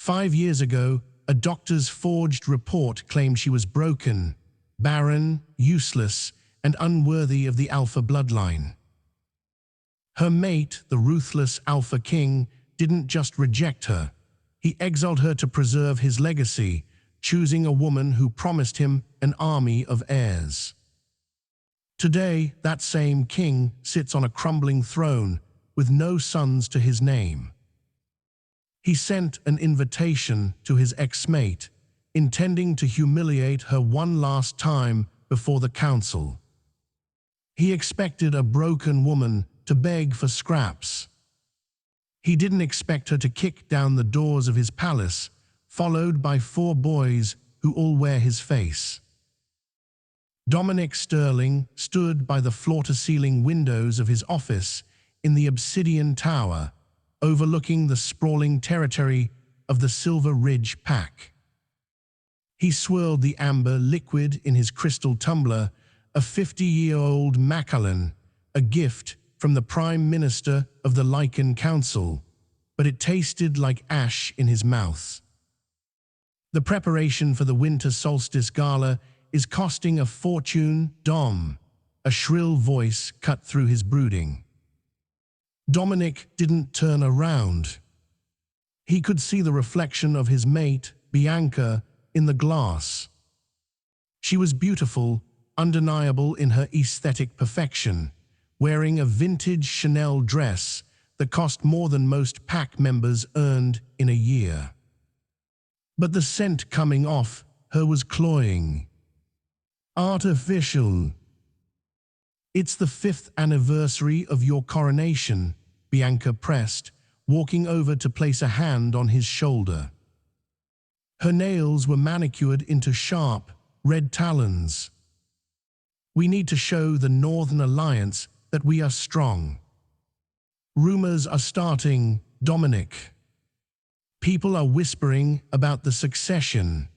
5 years ago, a doctor's forged report claimed she was broken, barren, useless, and unworthy of the alpha bloodline. Her mate, the ruthless Alpha King, didn't just reject her. He exiled her to preserve his legacy, choosing a woman who promised him an army of heirs. Today, that same king sits on a crumbling throne with no sons to his name. He sent an invitation to his ex-mate, intending to humiliate her one last time before the council. He expected a broken woman to beg for scraps. He didn't expect her to kick down the doors of his palace, followed by 4 boys who all wear his face. Dominic Sterling stood by the floor-to-ceiling windows of his office in the Obsidian Tower, overlooking the sprawling territory of the Silver Ridge Pack. He swirled the amber liquid in his crystal tumbler, a 50-year-old Macallan, a gift from the Prime Minister of the Lycan Council, but it tasted like ash in his mouth. The preparation for the winter solstice gala is costing a fortune, Dom, a shrill voice cut through his brooding. Dominic didn't turn around. He could see the reflection of his mate, Bianca, in the glass. She was beautiful, undeniable in her aesthetic perfection, wearing a vintage Chanel dress that cost more than most pack members earned in a year. But the scent coming off her was cloying. Artificial. "It's the 5th anniversary of your coronation," Bianca pressed, walking over to place a hand on his shoulder. Her nails were manicured into sharp, red talons. "We need to show the Northern Alliance that we are strong. Rumors are starting, Dominic. People are whispering about the succession."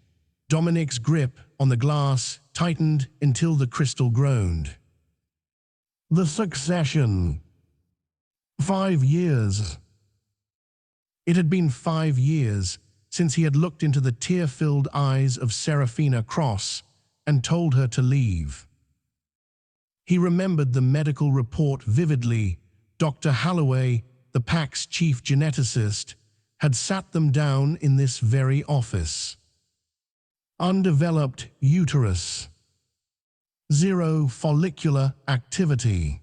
Dominic's grip on the glass tightened until the crystal groaned. The succession. 5 years. It had been 5 years since he had looked into the tear-filled eyes of Saraphina Cross and told her to leave. He remembered the medical report vividly. Dr. Holloway, the pack's chief geneticist, had sat them down in this very office. Undeveloped uterus. 0 follicular activity.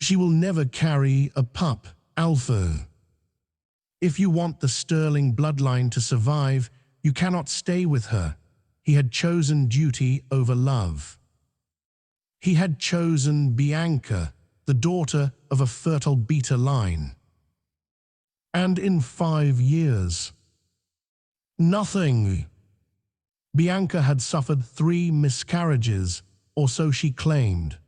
She will never carry a pup, Alpha. If you want the Sterling bloodline to survive, you cannot stay with her. He had chosen duty over love. He had chosen Bianca, the daughter of a fertile beta line. And in 5 years, nothing. Bianca had suffered 3 miscarriages, or so she claimed.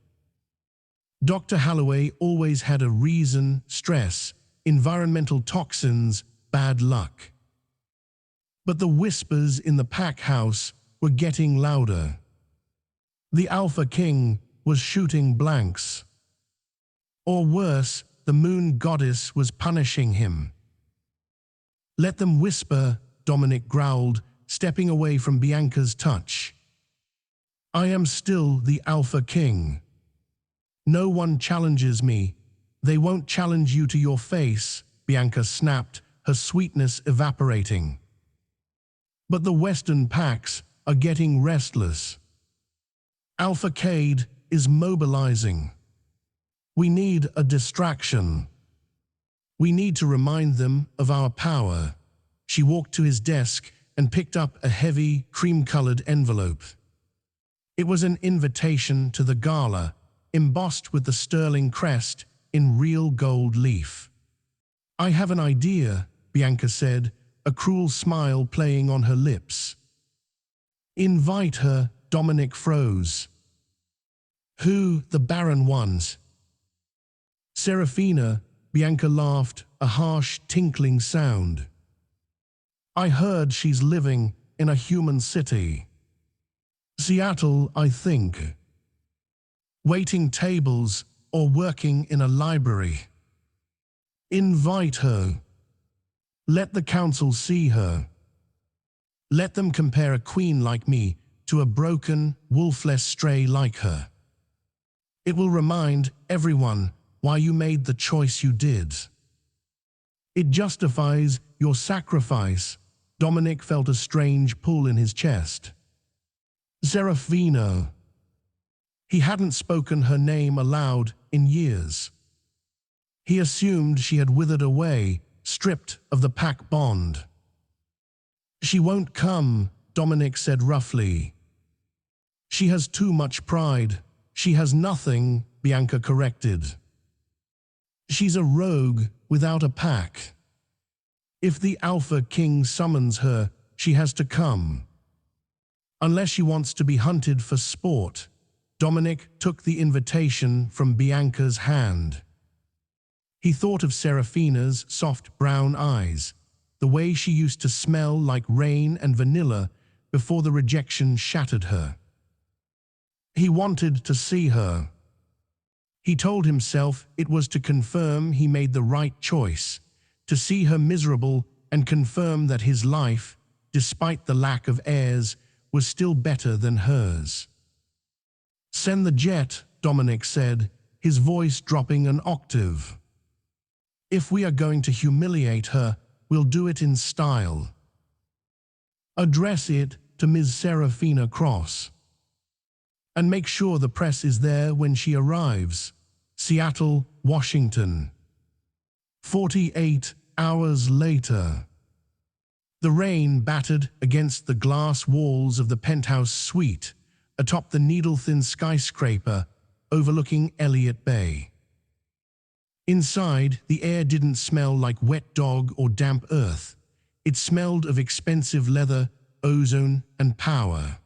Dr. Holloway always had a reason: stress, environmental toxins, bad luck. But the whispers in the pack house were getting louder. The Alpha King was shooting blanks. Or worse, the moon goddess was punishing him. "Let them whisper," Dominic growled, stepping away from Bianca's touch. "I am still the Alpha King. No one challenges me. They won't challenge you to your face," Bianca snapped, her sweetness evaporating. "But the Western packs are getting restless. Alpha Cade is mobilizing. We need a distraction. We need to remind them of our power." She walked to his desk and picked up a heavy, cream-colored envelope. It was an invitation to the gala, embossed with the Sterling crest in real gold leaf. "I have an idea," Bianca said, a cruel smile playing on her lips. "Invite her," Dominic froze. "Who, the Barren ones?" "Seraphina," Bianca laughed, a harsh, tinkling sound. "I heard she's living in a human city. Seattle, I think. Waiting tables or working in a library. Invite her." Let the council see her. Let them compare a queen like me to a broken, wolfless stray like her. It will remind everyone why you made the choice you did. It justifies your sacrifice. Dominic felt a strange pull in his chest. Saraphina. He hadn't spoken her name aloud in years. He assumed she had withered away, stripped of the pack bond. She won't come, Dominic said roughly. She has too much pride. She has nothing, Bianca corrected. She's a rogue without a pack. If the Alpha King summons her, she has to come. Unless she wants to be hunted for sport. Dominic took the invitation from Bianca's hand. He thought of Seraphina's soft brown eyes, the way she used to smell like rain and vanilla before the rejection shattered her. He wanted to see her. He told himself it was to confirm he made the right choice, to see her miserable and confirm that his life, despite the lack of heirs, was still better than hers. Send the jet, Dominic said, his voice dropping an octave. If we are going to humiliate her, we'll do it in style. Address it to Ms. Saraphina Cross. And make sure the press is there when she arrives. Seattle, Washington. 48 hours later. The rain battered against the glass walls of the penthouse suite atop the needle-thin skyscraper overlooking Elliott Bay. Inside, the air didn't smell like wet dog or damp earth. It smelled of expensive leather, ozone, and power.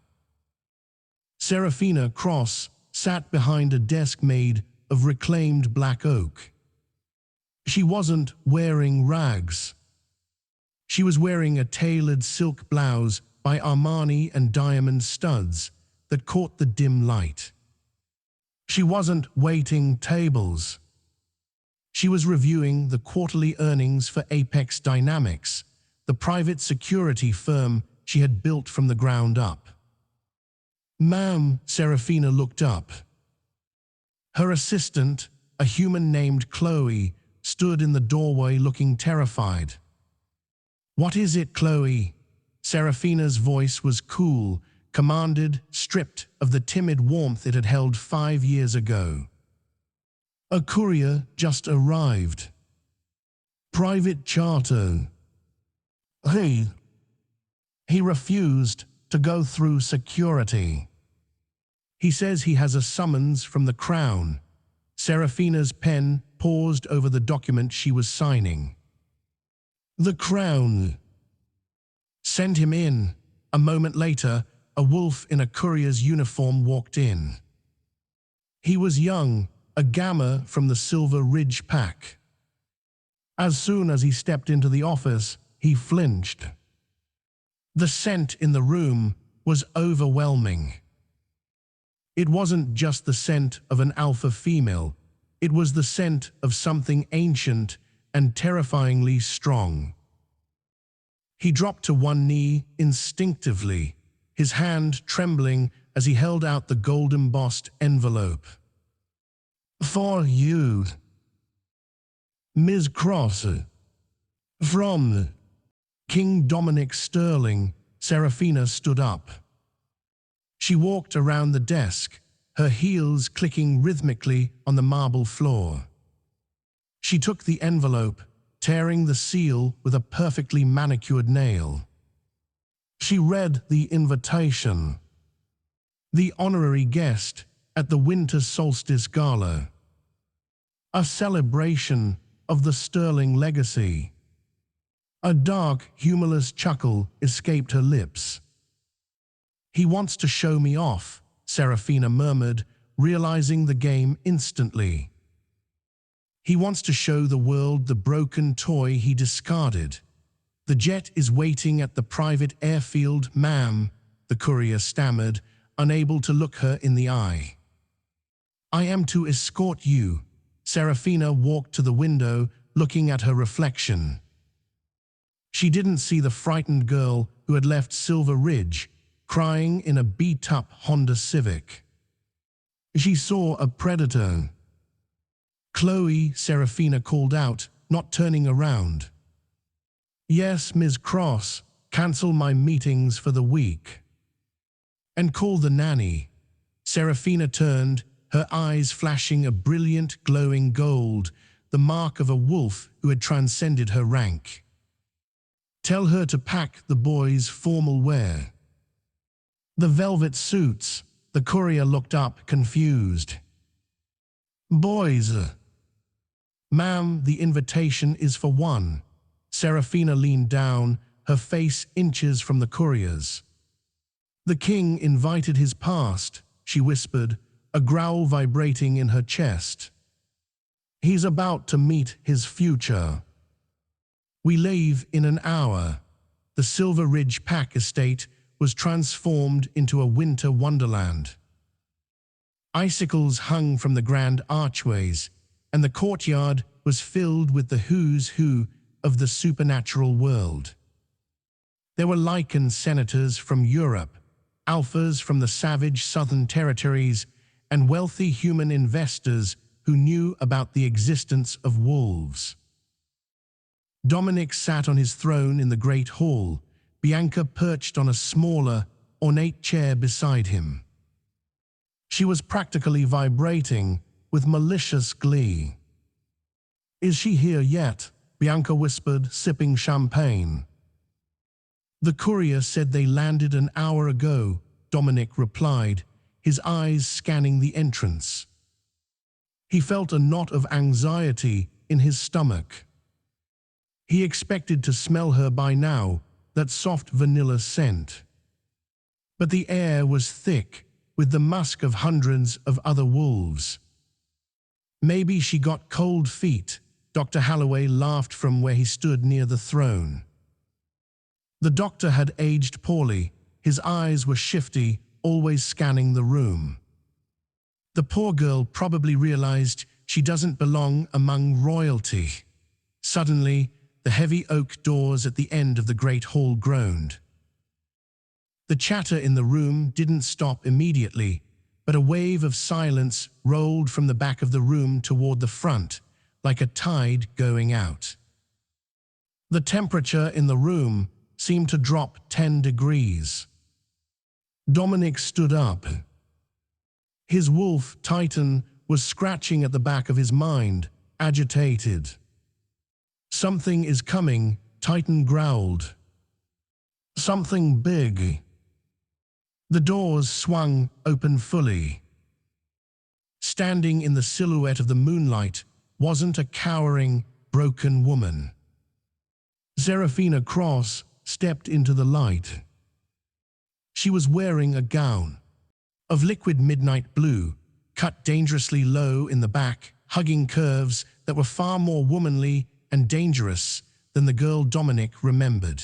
Saraphina Cross sat behind a desk made of reclaimed black oak. She wasn't wearing rags. She was wearing a tailored silk blouse by Armani and diamond studs that caught the dim light. She wasn't waiting tables. She was reviewing the quarterly earnings for Apex Dynamics, the private security firm she had built from the ground up. Ma'am, Saraphina looked up. Her assistant, a human named Chloe, stood in the doorway looking terrified. What is it, Chloe? Seraphina's voice was cool, commanded, stripped of the timid warmth it had held 5 years ago. A courier just arrived. Private charter. He refused to go through security. He says he has a summons from the Crown. Seraphina's pen paused over the document she was signing. The Crown. Send him in. A moment later, a wolf in a courier's uniform walked in. He was young, a gamma from the Silver Ridge pack. As soon as he stepped into the office, he flinched. The scent in the room was overwhelming. It wasn't just the scent of an alpha female, it was the scent of something ancient and terrifyingly strong. He dropped to one knee instinctively, his hand trembling as he held out the gold-embossed envelope. For you, Ms. Cross. From King Dominic Sterling. Seraphina stood up. She walked around the desk, her heels clicking rhythmically on the marble floor. She took the envelope, tearing the seal with a perfectly manicured nail. She read the invitation. The honorary guest at the winter solstice gala. A celebration of the Sterling legacy. A dark, humorless chuckle escaped her lips. He wants to show me off, Seraphina murmured, realizing the game instantly. He wants to show the world the broken toy he discarded. The jet is waiting at the private airfield, ma'am, the courier stammered, unable to look her in the eye. I am to escort you. Seraphina walked to the window, looking at her reflection. She didn't see the frightened girl who had left Silver Ridge, crying in a beat-up Honda Civic. She saw a predator. "Chloe," Saraphina called out, not turning around. "Yes, Ms. Cross, cancel my meetings for the week. And call the nanny." Saraphina turned, her eyes flashing a brilliant, glowing gold, the mark of a wolf who had transcended her rank. "Tell her to pack the boys' formal wear." "The velvet suits," the courier looked up, confused. "Boys." "Ma'am, the invitation is for one." Saraphina leaned down, her face inches from the courier's. "The king invited his past," she whispered, a growl vibrating in her chest. "He's about to meet his future. We leave in an hour." The Silver Ridge Pack estate was transformed into a winter wonderland. Icicles hung from the grand archways, and the courtyard was filled with the who's who of the supernatural world. There were lichen senators from Europe, alphas from the savage southern territories, and wealthy human investors who knew about the existence of wolves. Dominic sat on his throne in the great hall, Bianca perched on a smaller, ornate chair beside him. She was practically vibrating with malicious glee. "Is she here yet?" Bianca whispered, sipping champagne. "The courier said they landed an hour ago," Dominic replied, his eyes scanning the entrance. He felt a knot of anxiety in his stomach. He expected to smell her by now, that soft vanilla scent. But the air was thick with the musk of hundreds of other wolves. "Maybe she got cold feet," Dr. Holloway laughed from where he stood near the throne. The doctor had aged poorly, his eyes were shifty, always scanning the room. "The poor girl probably realized she doesn't belong among royalty." Suddenly, the heavy oak doors at the end of the great hall groaned. The chatter in the room didn't stop immediately, but a wave of silence rolled from the back of the room toward the front, like a tide going out. The temperature in the room seemed to drop 10 degrees. Dominic stood up. His wolf, Titan, was scratching at the back of his mind, agitated. "Something is coming," Titan growled. "Something big." The doors swung open fully. Standing in the silhouette of the moonlight wasn't a cowering, broken woman. Saraphina Cross stepped into the light. She was wearing a gown of liquid midnight blue, cut dangerously low in the back, hugging curves that were far more womanly and dangerous than the girl Dominic remembered.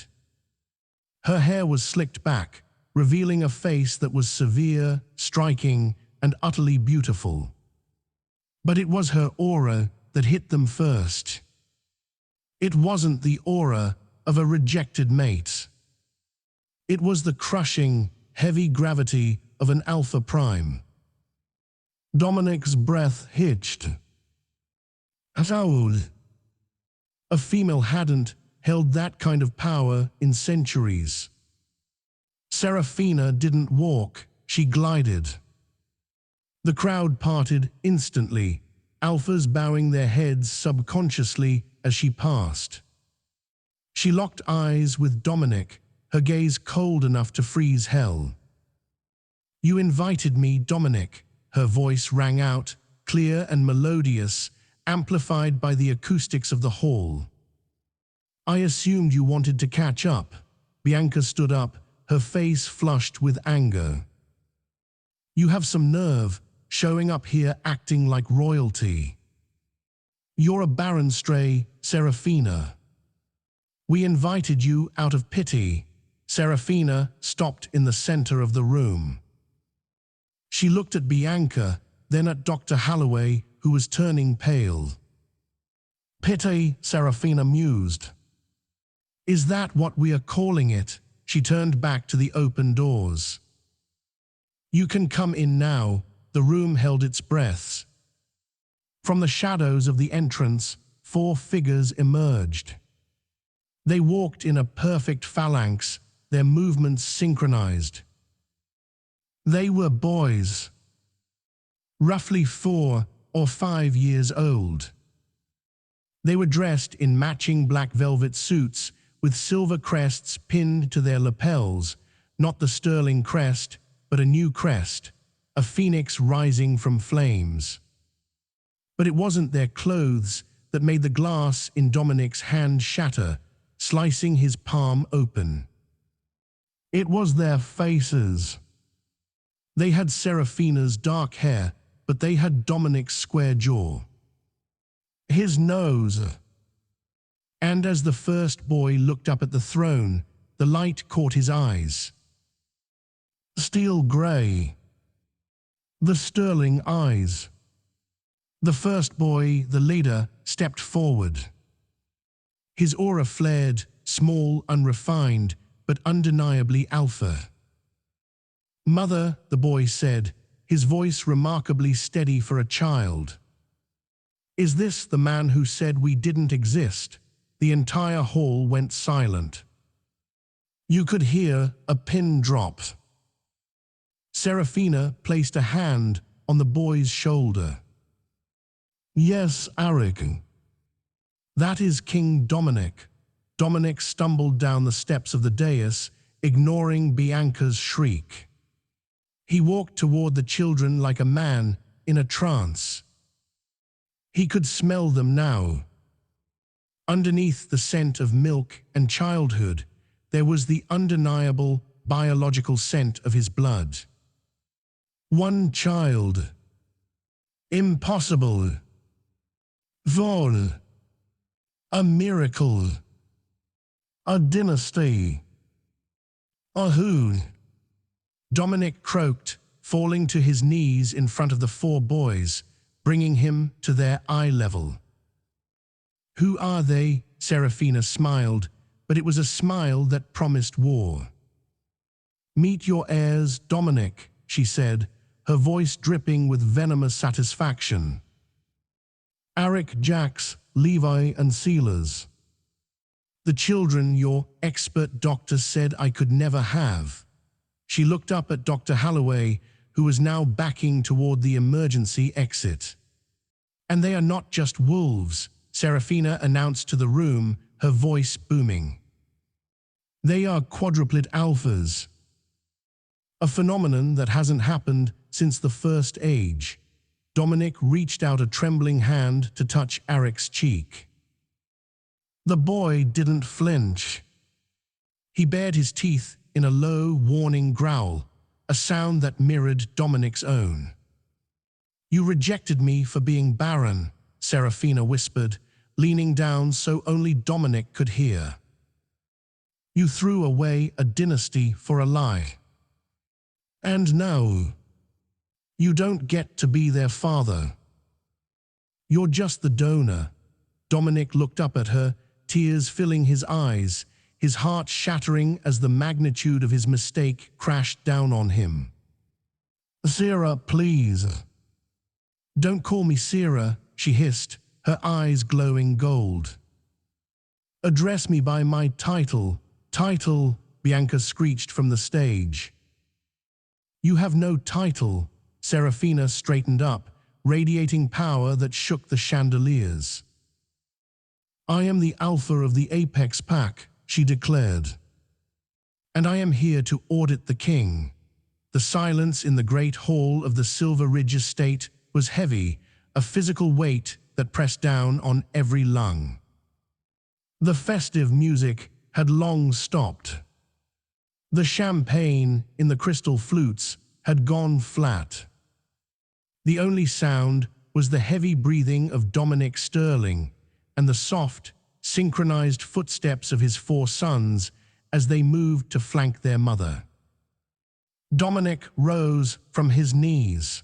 Her hair was slicked back, revealing a face that was severe, striking, and utterly beautiful. But it was her aura that hit them first. It wasn't the aura of a rejected mate. It was the crushing, heavy gravity of an alpha prime. Dominic's breath hitched. "How?" A female hadn't held that kind of power in centuries. Saraphina didn't walk, she glided. The crowd parted instantly, alphas bowing their heads subconsciously as she passed. She locked eyes with Dominic, her gaze cold enough to freeze hell. "You invited me, Dominic," her voice rang out, clear and melodious, amplified by the acoustics of the hall. "I assumed you wanted to catch up." Bianca stood up, her face flushed with anger. "You have some nerve, showing up here acting like royalty. You're a Barren stray, Saraphina. We invited you out of pity." Saraphina stopped in the center of the room. She looked at Bianca, then at Dr. Holloway, who was turning pale. "Pity," Saraphina mused. Is that what we are calling it? She turned back to the open doors. You can come in now. The room held its breaths. From the shadows of the entrance, 4 figures emerged. They walked in a perfect phalanx, their movements synchronized. They were boys, roughly 4 or 5 years old. They were dressed in matching black velvet suits with silver crests pinned to their lapels, not the sterling crest, but a new crest, a phoenix rising from flames. But it wasn't their clothes that made the glass in Dominic's hand shatter, slicing his palm open. It was their faces. They had Saraphina's dark hair, but they had Dominic's square jaw. His nose. And as the first boy looked up at the throne, the light caught his eyes. Steel grey. The sterling eyes. The first boy, the leader, stepped forward. His aura flared, small, unrefined, but undeniably alpha. Mother, the boy said, his voice remarkably steady for a child. Is this the man who said we didn't exist? The entire hall went silent. You could hear a pin drop. Saraphina placed a hand on the boy's shoulder. Yes, Eric. That is King Dominic. Dominic stumbled down the steps of the dais, ignoring Bianca's shriek. He walked toward the children like a man in a trance. He could smell them now. Underneath the scent of milk and childhood, there was the undeniable biological scent of his blood. One child. Impossible. Vol. A miracle. A dynasty. A who? Dominic croaked, falling to his knees in front of the 4 boys, bringing him to their eye level. Who are they? Saraphina smiled, but it was a smile that promised war. Meet your heirs, Dominic, she said, her voice dripping with venomous satisfaction. Eric, Jax, Levi, and Sealers. The children your expert doctor said I could never have. She looked up at Dr. Holloway, who was now backing toward the emergency exit. And they are not just wolves, Saraphina announced to the room, her voice booming. They are quadruplet alphas. A phenomenon that hasn't happened since the First Age. Dominic reached out a trembling hand to touch Eric's cheek. The boy didn't flinch. He bared his teeth in a low, warning growl, a sound that mirrored Dominic's own. You rejected me for being Barren, Saraphina whispered, leaning down so only Dominic could hear. You threw away a dynasty for a lie. And now, you don't get to be their father. You're just the donor. Dominic looked up at her, tears filling his eyes, his heart shattering as the magnitude of his mistake crashed down on him. Sarah, please. Don't call me Sarah, she hissed, her eyes glowing gold. Address me by my title. Title, Bianca screeched from the stage. You have no title. Saraphina straightened up, radiating power that shook the chandeliers. I am the alpha of the Apex Pack, she declared. And I am here to audit the king. The silence in the great hall of the Silver Ridge estate was heavy, a physical weight that pressed down on every lung. The festive music had long stopped. The champagne in the crystal flutes had gone flat. The only sound was the heavy breathing of Dominic Sterling and the soft, synchronized footsteps of his 4 sons as they moved to flank their mother. Dominic rose from his knees.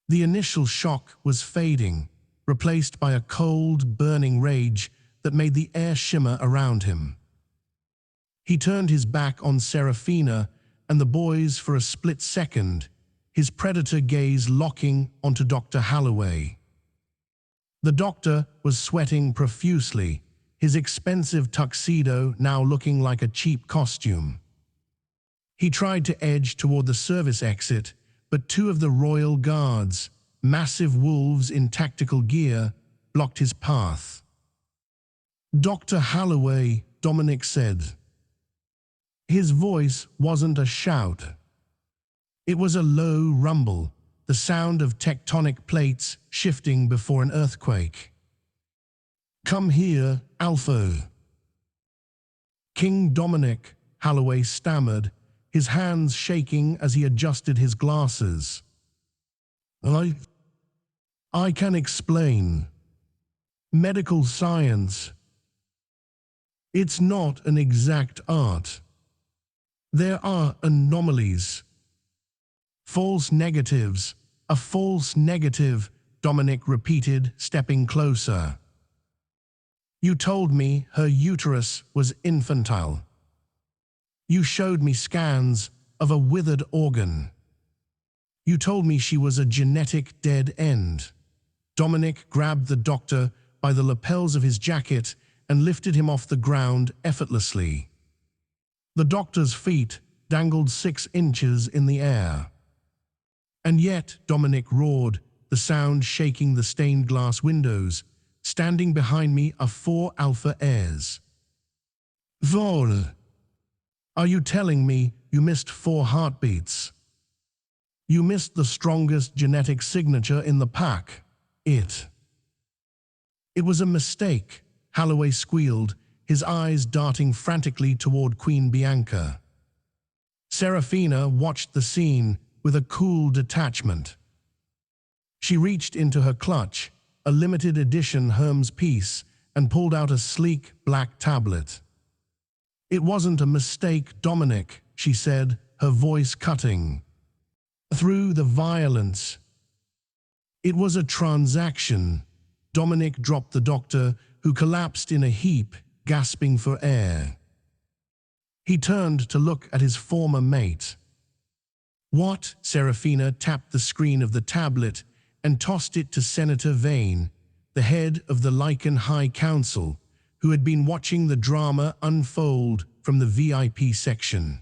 The initial shock was fading, replaced by a cold, burning rage that made the air shimmer around him. He turned his back on Saraphina and the boys for a split second, his predator gaze locking onto Dr. Holloway. The doctor was sweating profusely, his expensive tuxedo now looking like a cheap costume. He tried to edge toward the service exit, but two of the royal guards, massive wolves in tactical gear, blocked his path. "Dr. Holloway," Dominic said. His voice wasn't a shout. It was a low rumble, the sound of tectonic plates shifting before an earthquake. "Come here, Alpha." "King Dominic," Holloway stammered, his hands shaking as he adjusted his glasses. I can explain. Medical science. It's not an exact art. There are anomalies. False negatives. A false negative, Dominic repeated, stepping closer. "You told me her uterus was infantile. You showed me scans of a withered organ. You told me she was a genetic dead end." Dominic grabbed the doctor by the lapels of his jacket and lifted him off the ground effortlessly. The doctor's feet dangled 6 inches in the air. "And yet," Dominic roared, the sound shaking the stained glass windows, "standing behind me are 4 Alpha heirs." "Vol, are you telling me you missed 4 heartbeats? You missed the strongest genetic signature in the pack. It was a mistake," Holloway squealed, his eyes darting frantically toward Queen Bianca. Saraphina watched the scene with a cool detachment. She reached into her clutch, a limited edition Hermes piece, and pulled out a sleek black tablet. "It wasn't a mistake, Dominic," she said, her voice cutting through the violence. "It was a transaction." Dominic dropped the doctor, who collapsed in a heap, gasping for air. He turned to look at his former mate. "What?" Saraphina tapped the screen of the tablet and tossed it to Senator Vane, the head of the Lycan High Council, who had been watching the drama unfold from the VIP section.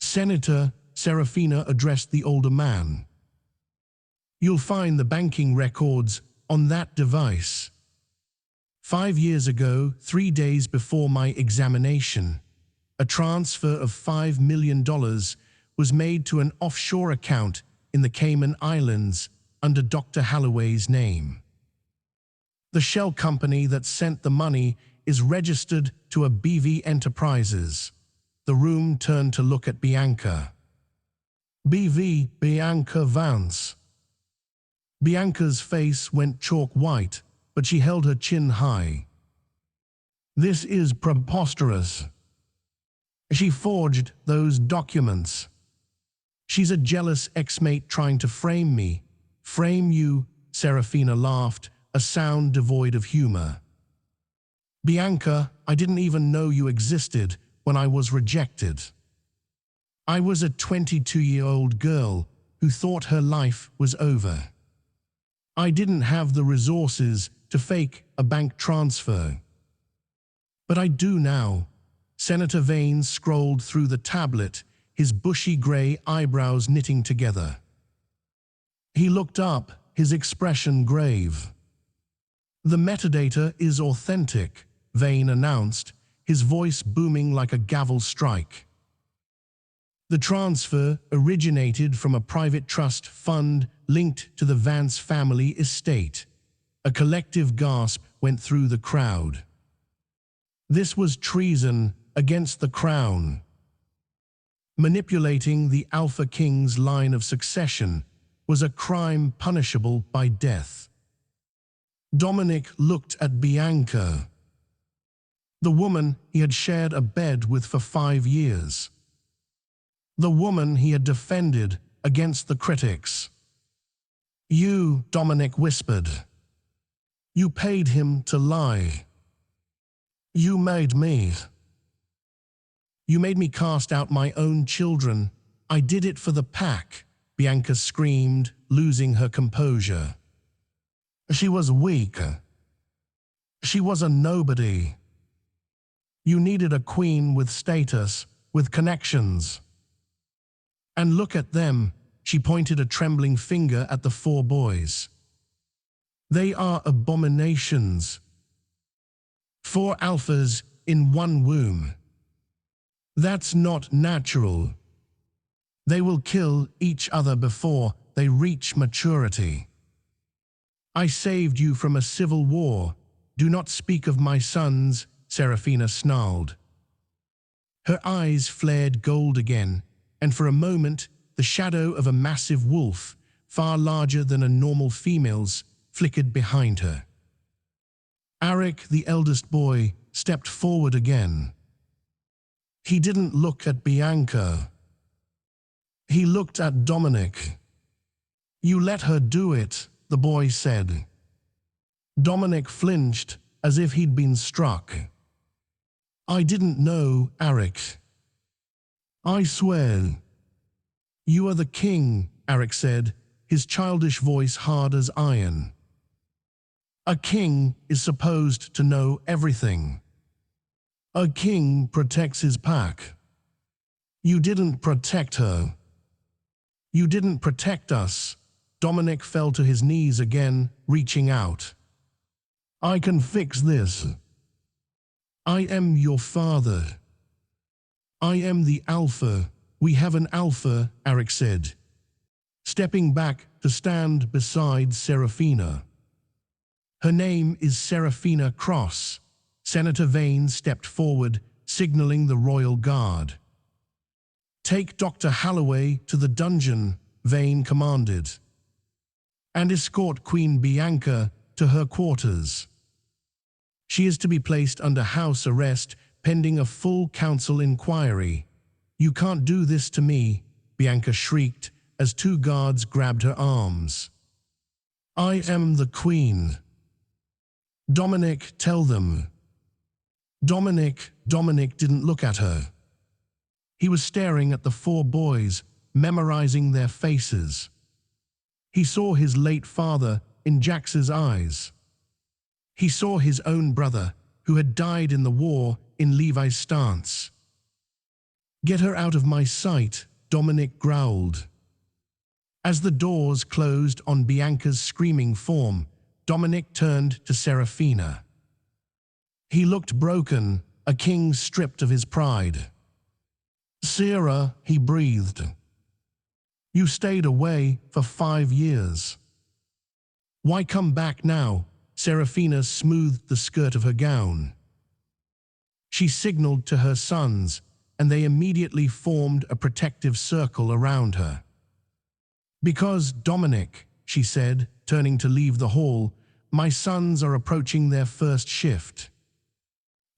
"Senator," Saraphina addressed the older man, "you'll find the banking records on that device. 5 years ago, 3 days before my examination, a transfer of $5 million was made to an offshore account in the Cayman Islands under Dr. Holloway's name. The shell company that sent the money is registered to a BV Enterprises." The room turned to look at Bianca. "BV, Bianca Vance." Bianca's face went chalk white, but she held her chin high. "This is preposterous. She forged those documents. She's a jealous ex-mate trying to frame me." "Frame you?" Saraphina laughed, a sound devoid of humor. "Bianca, I didn't even know you existed when I was rejected. I was a 22-year-old girl who thought her life was over. I didn't have the resources to fake a bank transfer. But I do now." Senator Vane scrolled through the tablet, his bushy gray eyebrows knitting together. He looked up, his expression grave. "The metadata is authentic," Vane announced, his voice booming like a gavel strike. "The transfer originated from a private trust fund linked to the Vance family estate." A collective gasp went through the crowd. This was treason against the crown. Manipulating the Alpha King's line of succession was a crime punishable by death. Dominic looked at Bianca, the woman he had shared a bed with for 5 years. The woman he had defended against the critics. "You," Dominic whispered. "You paid him to lie." You made me. You made me cast out my own children. I did it for the pack, Bianca screamed, losing her composure. She was weak. She was a nobody. You needed a queen with status, with connections. And look at them, she pointed a trembling finger at the 4 boys. They are abominations. 4 alphas in 1 womb. That's not natural. They will kill each other before they reach maturity. I saved you from a civil war. Do not speak of my sons, Saraphina snarled. Her eyes flared gold again, and for a moment the shadow of a massive wolf, far larger than a normal female's, flickered behind her. Arik, the eldest boy, stepped forward again. He didn't look at Bianca. He looked at Dominic. You let her do it, the boy said. Dominic flinched as if he'd been struck. I didn't know, Arik. I swear. You are the king, Arik said, his childish voice hard as iron. A king is supposed to know everything. A king protects his pack. You didn't protect her. You didn't protect us. Dominic fell to his knees again, reaching out. I can fix this. I am your father. I am the alpha. We have an alpha, Arik said, stepping back to stand beside Saraphina. Her name is Saraphina Cross. Senator Vane stepped forward, signaling the royal guard. Take Dr. Holloway to the dungeon, Vane commanded, and escort Queen Bianca to her quarters. She is to be placed under house arrest pending a full council inquiry. You can't do this to me, Bianca shrieked as 2 guards grabbed her arms. I am the queen. Dominic, tell them. Dominic didn't look at her. He was staring at the 4 boys, memorizing their faces. He saw his late father in Jax's eyes. He saw his own brother, who had died in the war, in Levi's stance. Get her out of my sight, Dominic growled. As the doors closed on Bianca's screaming form, Dominic turned to Saraphina. He looked broken, a king stripped of his pride. Sarah, he breathed. You stayed away for 5 years. Why come back now? Saraphina smoothed the skirt of her gown. She signaled to her sons, and they immediately formed a protective circle around her. Because, Dominic, she said, turning to leave the hall, my sons are approaching their first shift.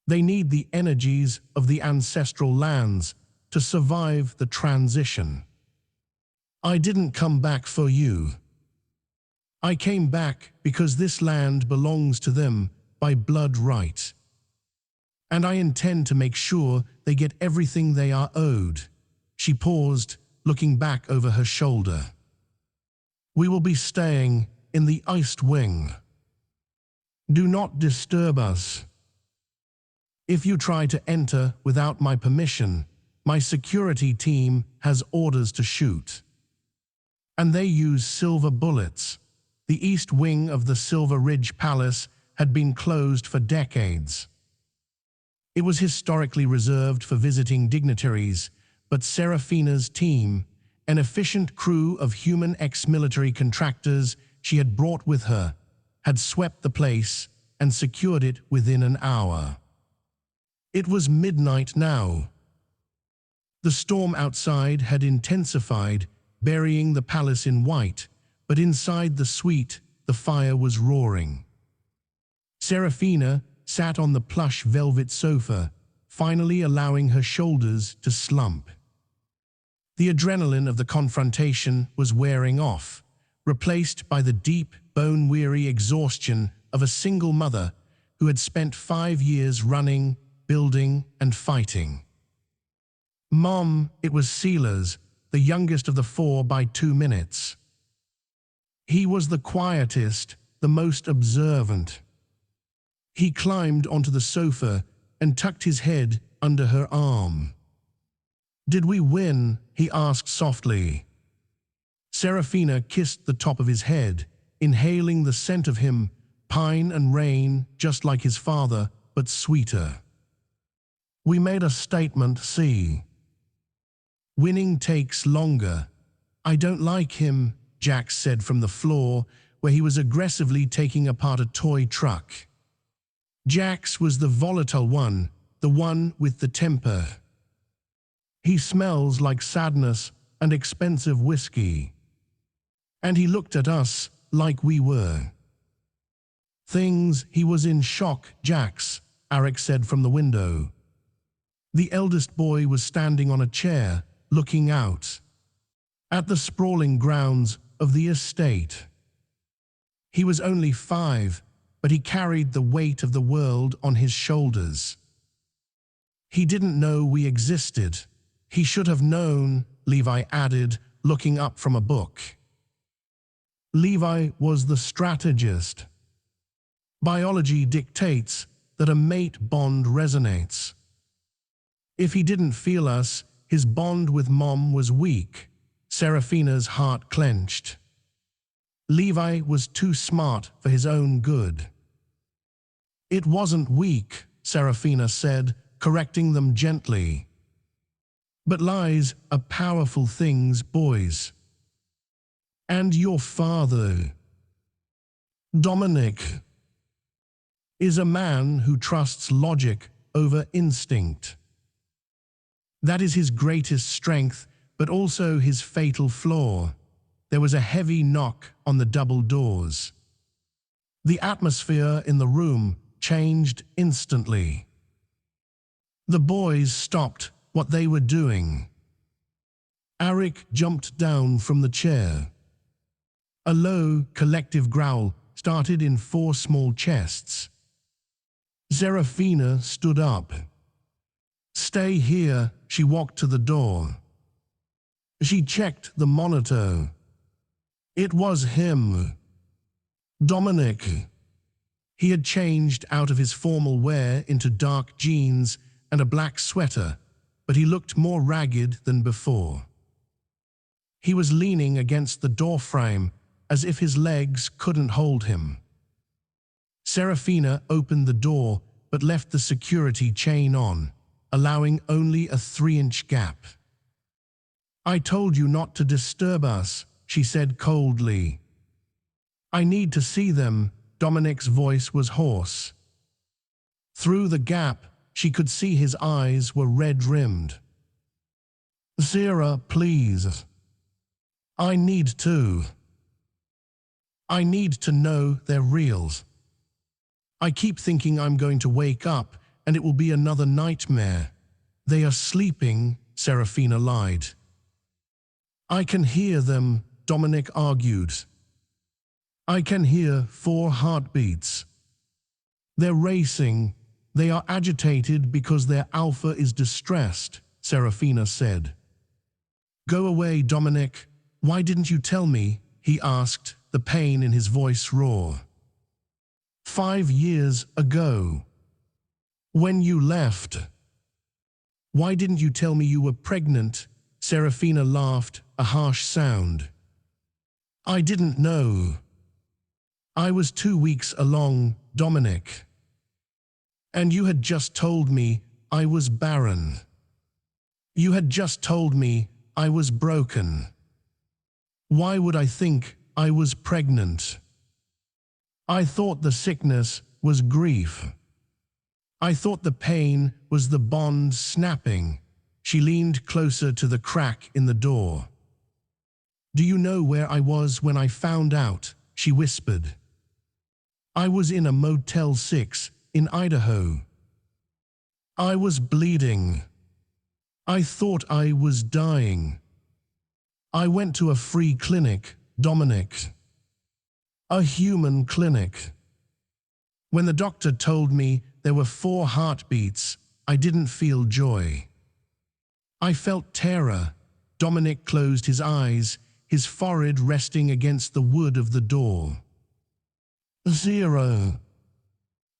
They need the energies of the ancestral lands to survive the transition. I didn't come back for you. I came back because this land belongs to them by blood right. And I intend to make sure they get everything they are owed. She paused, looking back over her shoulder. We will be staying in the East Wing. Do not disturb us. If you try to enter without my permission, my security team has orders to shoot. And they use silver bullets. The East Wing of the Silver Ridge Palace had been closed for decades. It was historically reserved for visiting dignitaries, but Saraphina's team, an efficient crew of human ex-military contractors she had brought with her, had swept the place and secured it within an hour. It was midnight now. The storm outside had intensified, burying the palace in white, but inside the suite, the fire was roaring. Saraphina sat on the plush velvet sofa, finally allowing her shoulders to slump. The adrenaline of the confrontation was wearing off, replaced by the deep, bone-weary exhaustion of a single mother who had spent 5 years running, building, and fighting. Mom, it was Silas, the youngest of the 4 by 2 minutes. He was the quietest, the most observant. He climbed onto the sofa and tucked his head under her arm. "Did we win?" he asked softly. Saraphina kissed the top of his head, inhaling the scent of him, pine and rain, just like his father, but sweeter. "We made a statement, see. Winning takes longer. I don't like him," Jax said from the floor, where he was aggressively taking apart a toy truck. Jax was the volatile one, the one with the temper. "He smells like sadness and expensive whiskey." And he looked at us like we were. He was in shock, Jax, Arik said from the window. The eldest boy was standing on a chair, looking out at the sprawling grounds of the estate. He was only 5, but he carried the weight of the world on his shoulders. "He didn't know we existed. He should have known," Levi added, looking up from a book. Levi was the strategist. Biology dictates that a mate bond resonates. If he didn't feel us, his bond with Mom was weak. Saraphina's heart clenched. Levi was too smart for his own good. "It wasn't weak," Saraphina said, correcting them gently. "But lies are powerful things, boys. And your father, Dominic, is a man who trusts logic over instinct. That is his greatest strength, but also his fatal flaw." There was a heavy knock on the double doors. The atmosphere in the room changed instantly. The boys stopped what they were doing. Arik jumped down from the chair. A low, collective growl started in 4 small chests. Saraphina stood up. "Stay here," she walked to the door. She checked the monitor. It was him. Dominic. He had changed out of his formal wear into dark jeans and a black sweater, but he looked more ragged than before. He was leaning against the doorframe as if his legs couldn't hold him. Saraphina opened the door but left the security chain on, allowing only a 3-inch gap. "I told you not to disturb us," she said coldly. "I need to see them." Dominic's voice was hoarse. Through the gap, she could see his eyes were red-rimmed. "Sarah, please. I need to know they're real. I keep thinking I'm going to wake up and it will be another nightmare." "They are sleeping," Saraphina lied. "I can hear them," Dominic argued. "I can hear 4 heartbeats. They're racing. They are agitated because their alpha is distressed," Saraphina said. "Go away, Dominic. Why didn't you tell me?" he asked, the pain in his voice raw. 5 years ago. When you left. Why didn't you tell me you were pregnant?" Saraphina laughed, a harsh sound. "I didn't know. I was 2 weeks along, Dominic. And you had just told me I was barren. You had just told me I was broken. Why would I think I was pregnant? I thought the sickness was grief. I thought the pain was the bond snapping." She leaned closer to the crack in the door. "Do you know where I was when I found out?" she whispered. "I was in a Motel 6 in Idaho. I was bleeding. I thought I was dying. I went to a free clinic, Dominic. A human clinic. When the doctor told me there were 4 heartbeats, I didn't feel joy. I felt terror. Dominic closed his eyes, his forehead resting against the wood of the door. 0.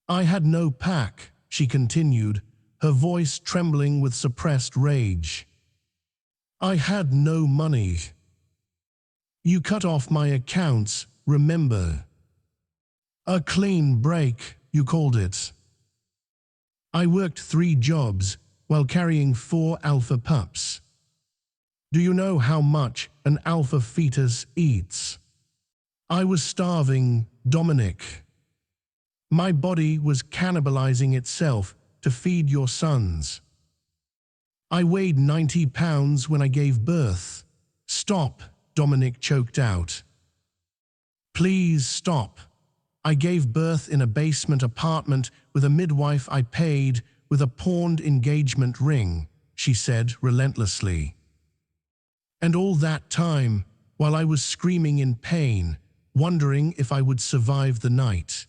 I had no pack, she continued, her voice trembling with suppressed rage. I had no money. You cut off my accounts, remember? A clean break, you called it. I worked 3 jobs while carrying 4 alpha pups. Do you know how much an alpha fetus eats? I was starving, Dominic. My body was cannibalizing itself to feed your sons. I weighed 90 pounds when I gave birth. Stop, Dominic choked out. Please stop. I gave birth in a basement apartment with a midwife I paid with a pawned engagement ring, she said relentlessly. And all that time, while I was screaming in pain, wondering if I would survive the night.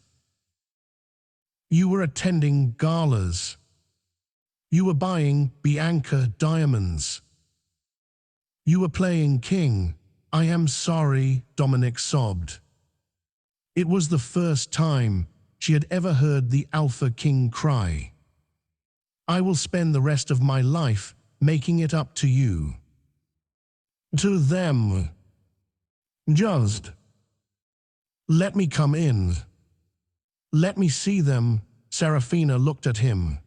You were attending galas. You were buying Bianca diamonds. You were playing king. I am sorry, Dominic sobbed. It was the first time she had ever heard the alpha king cry. I will spend the rest of my life making it up to you. To them. Just let me come in. Let me see them. Saraphina looked at him.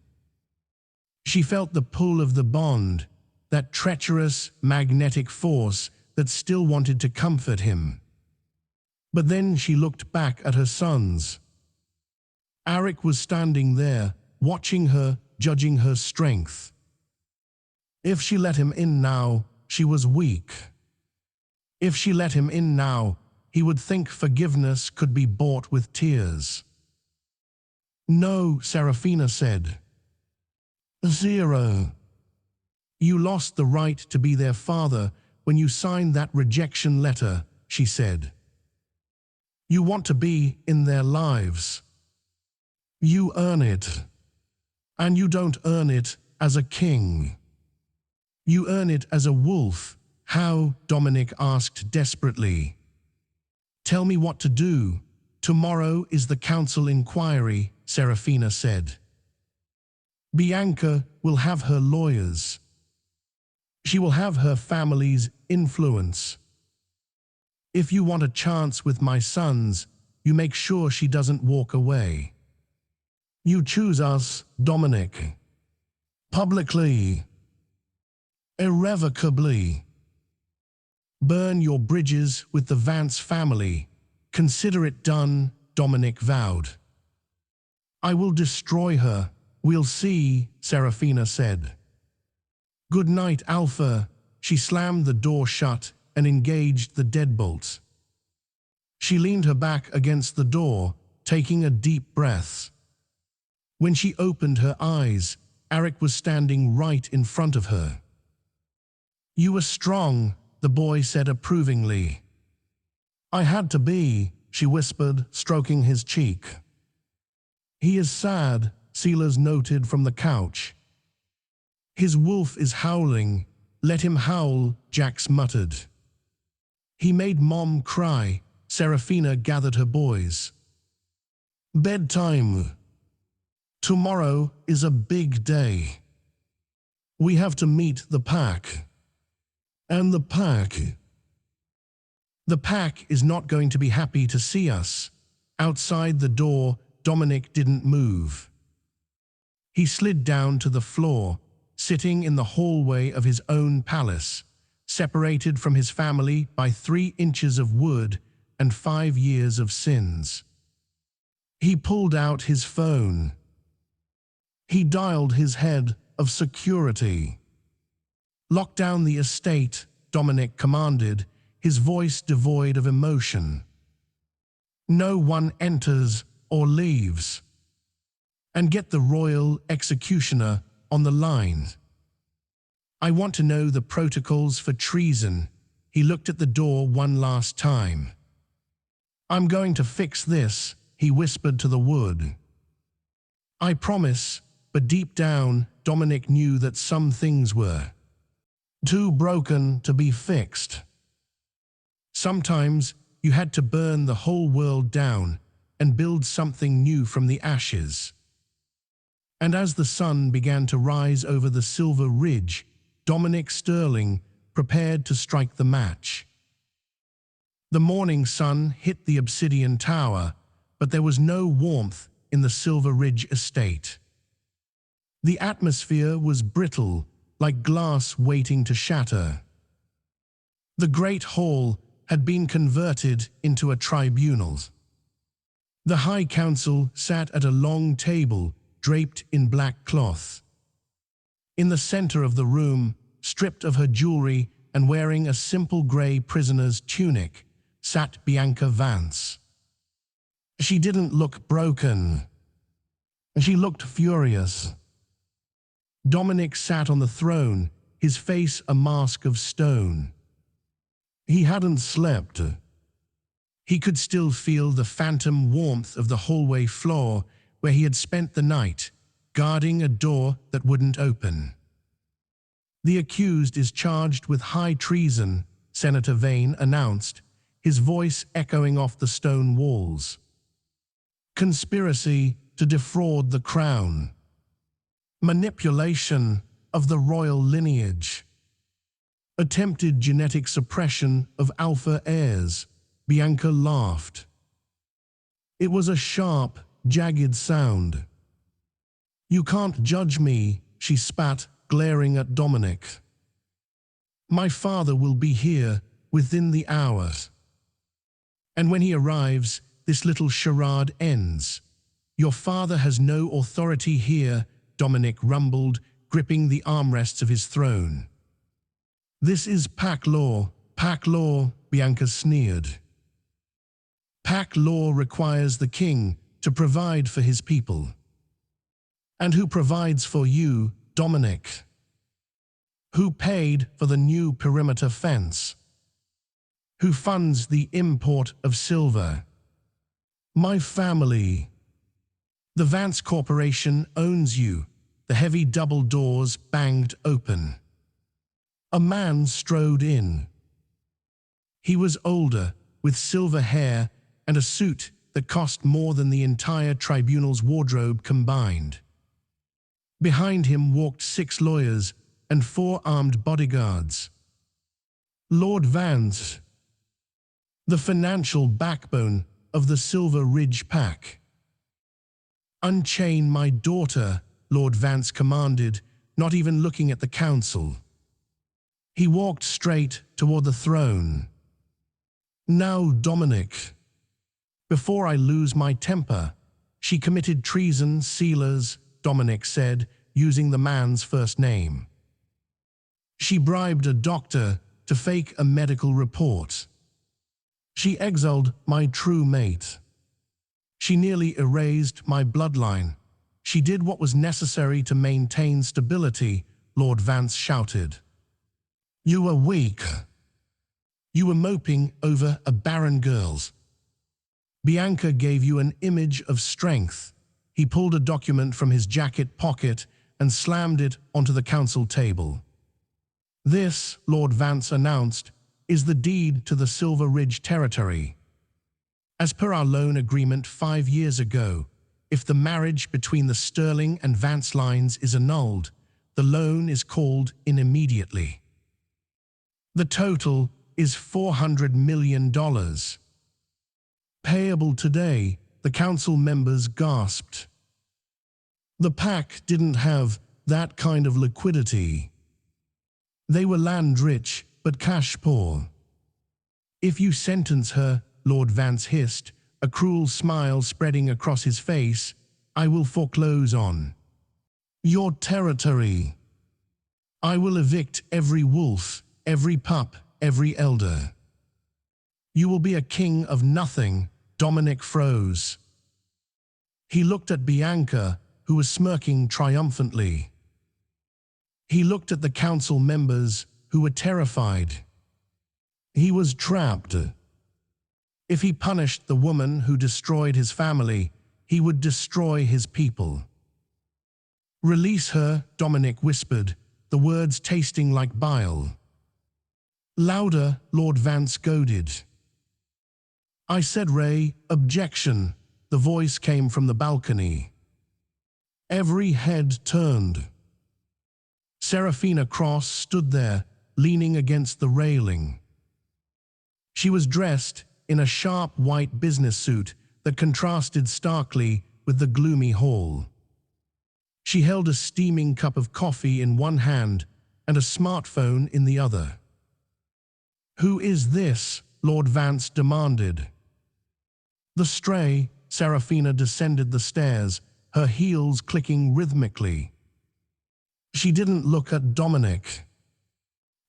She felt the pull of the bond, that treacherous, magnetic force that still wanted to comfort him. But then she looked back at her sons. Eric was standing there, watching her, judging her strength. If she let him in now, she was weak. If she let him in now, he would think forgiveness could be bought with tears. No, Saraphina said. 0. You lost the right to be their father when you signed that rejection letter, she said. You want to be in their lives. You earn it. And you don't earn it as a king. You earn it as a wolf. How? Dominic asked desperately. Tell me what to do. Tomorrow is the council inquiry, Saraphina said. Bianca will have her lawyers. She will have her family's influence. If you want a chance with my sons, you make sure she doesn't walk away. You choose us, Dominic. Publicly. Irrevocably. Burn your bridges with the Vance family. Consider it done, Dominic vowed. I will destroy her. We'll see, Saraphina said. Good night, Alpha. She slammed the door shut and engaged the deadbolt. She leaned her back against the door, taking a deep breath. When she opened her eyes, Eric was standing right in front of her. You were strong, the boy said approvingly. I had to be, she whispered, stroking his cheek. He is sad, Sealers noted from the couch. His wolf is howling. Let him howl, Jax muttered. He made Mom cry. Saraphina gathered her boys. Bedtime. Tomorrow is a big day. We have to meet the pack. And the pack. The pack is not going to be happy to see us. Outside the door, Dominic didn't move. He slid down to the floor, sitting in the hallway of his own palace, separated from his family by 3 inches of wood and 5 years of sins. He pulled out his phone. He dialed his head of security. Lock down the estate, Dominic commanded, his voice devoid of emotion. No one enters or leaves. And get the royal executioner on the line. I want to know the protocols for treason. He looked at the door one last time. I'm going to fix this, he whispered to the wood. I promise, but deep down, Dominic knew that some things were too broken to be fixed. Sometimes you had to burn the whole world down and build something new from the ashes. And as the sun began to rise over the silver ridge, Dominic Sterling prepared to strike the match. The morning sun hit the obsidian tower, but there was no warmth in the Silver Ridge estate. The atmosphere was brittle, like glass waiting to shatter. The great hall had been converted into a tribunal. The High Council sat at a long table draped in black cloth. In the center of the room, stripped of her jewelry and wearing a simple grey prisoner's tunic, sat Bianca Vance. She didn't look broken. She looked furious. Dominic sat on the throne, his face a mask of stone. He hadn't slept. He could still feel the phantom warmth of the hallway floor where he had spent the night, guarding a door that wouldn't open. The accused is charged with high treason, Senator Vane announced, his voice echoing off the stone walls. Conspiracy to defraud the crown. Manipulation of the royal lineage. Attempted genetic suppression of alpha heirs. Bianca laughed. It was a sharp, jagged sound. You can't judge me, she spat, glaring at Dominic. My father will be here within the hour. And when he arrives, this little charade ends. Your father has no authority here, Dominic rumbled, gripping the armrests of his throne. This is pack law, Bianca sneered. Pack law requires the king to provide for his people. And who provides for you, Dominic? Who paid for the new perimeter fence? Who funds the import of silver? My family. The Vance Corporation owns you. The heavy double doors banged open. A man strode in. He was older, with silver hair and a suit that cost more than the entire tribunal's wardrobe combined. Behind him walked 6 lawyers and 4 armed bodyguards. Lord Vance, the financial backbone of the Silver Ridge Pack. Unchain my daughter, Lord Vance commanded, not even looking at the council. He walked straight toward the throne. Now, Dominic. Before I lose my temper, she committed treason, sealers, Dominic said, using the man's first name. She bribed a doctor to fake a medical report. She exiled my true mate. She nearly erased my bloodline. She did what was necessary to maintain stability, Lord Vance shouted. You were weak. You were moping over a barren girl. Bianca gave you an image of strength. He pulled a document from his jacket pocket and slammed it onto the council table. This, Lord Vance announced, is the deed to the Silver Ridge territory. As per our loan agreement 5 years ago, if the marriage between the Sterling and Vance lines is annulled, the loan is called in immediately. The total is $400 million. Payable today, the council members gasped. The pack didn't have that kind of liquidity. They were land-rich, but cash-poor. If you sentence her, Lord Vance hissed, a cruel smile spreading across his face, I will foreclose on your territory. I will evict every wolf, every pup, every elder. You will be a king of nothing, Dominic froze. He looked at Bianca, who was smirking triumphantly. He looked at the council members, who were terrified. He was trapped. If he punished the woman who destroyed his family, he would destroy his people. Release her, Dominic whispered, the words tasting like bile. Louder, Lord Vance goaded. I said, Ray, objection. The voice came from the balcony. Every head turned. Saraphina Cross stood there, leaning against the railing. She was dressed in a sharp white business suit that contrasted starkly with the gloomy hall. She held a steaming cup of coffee in one hand and a smartphone in the other. Who is this? Lord Vance demanded. The stray. Saraphina descended the stairs, her heels clicking rhythmically. She didn't look at Dominic.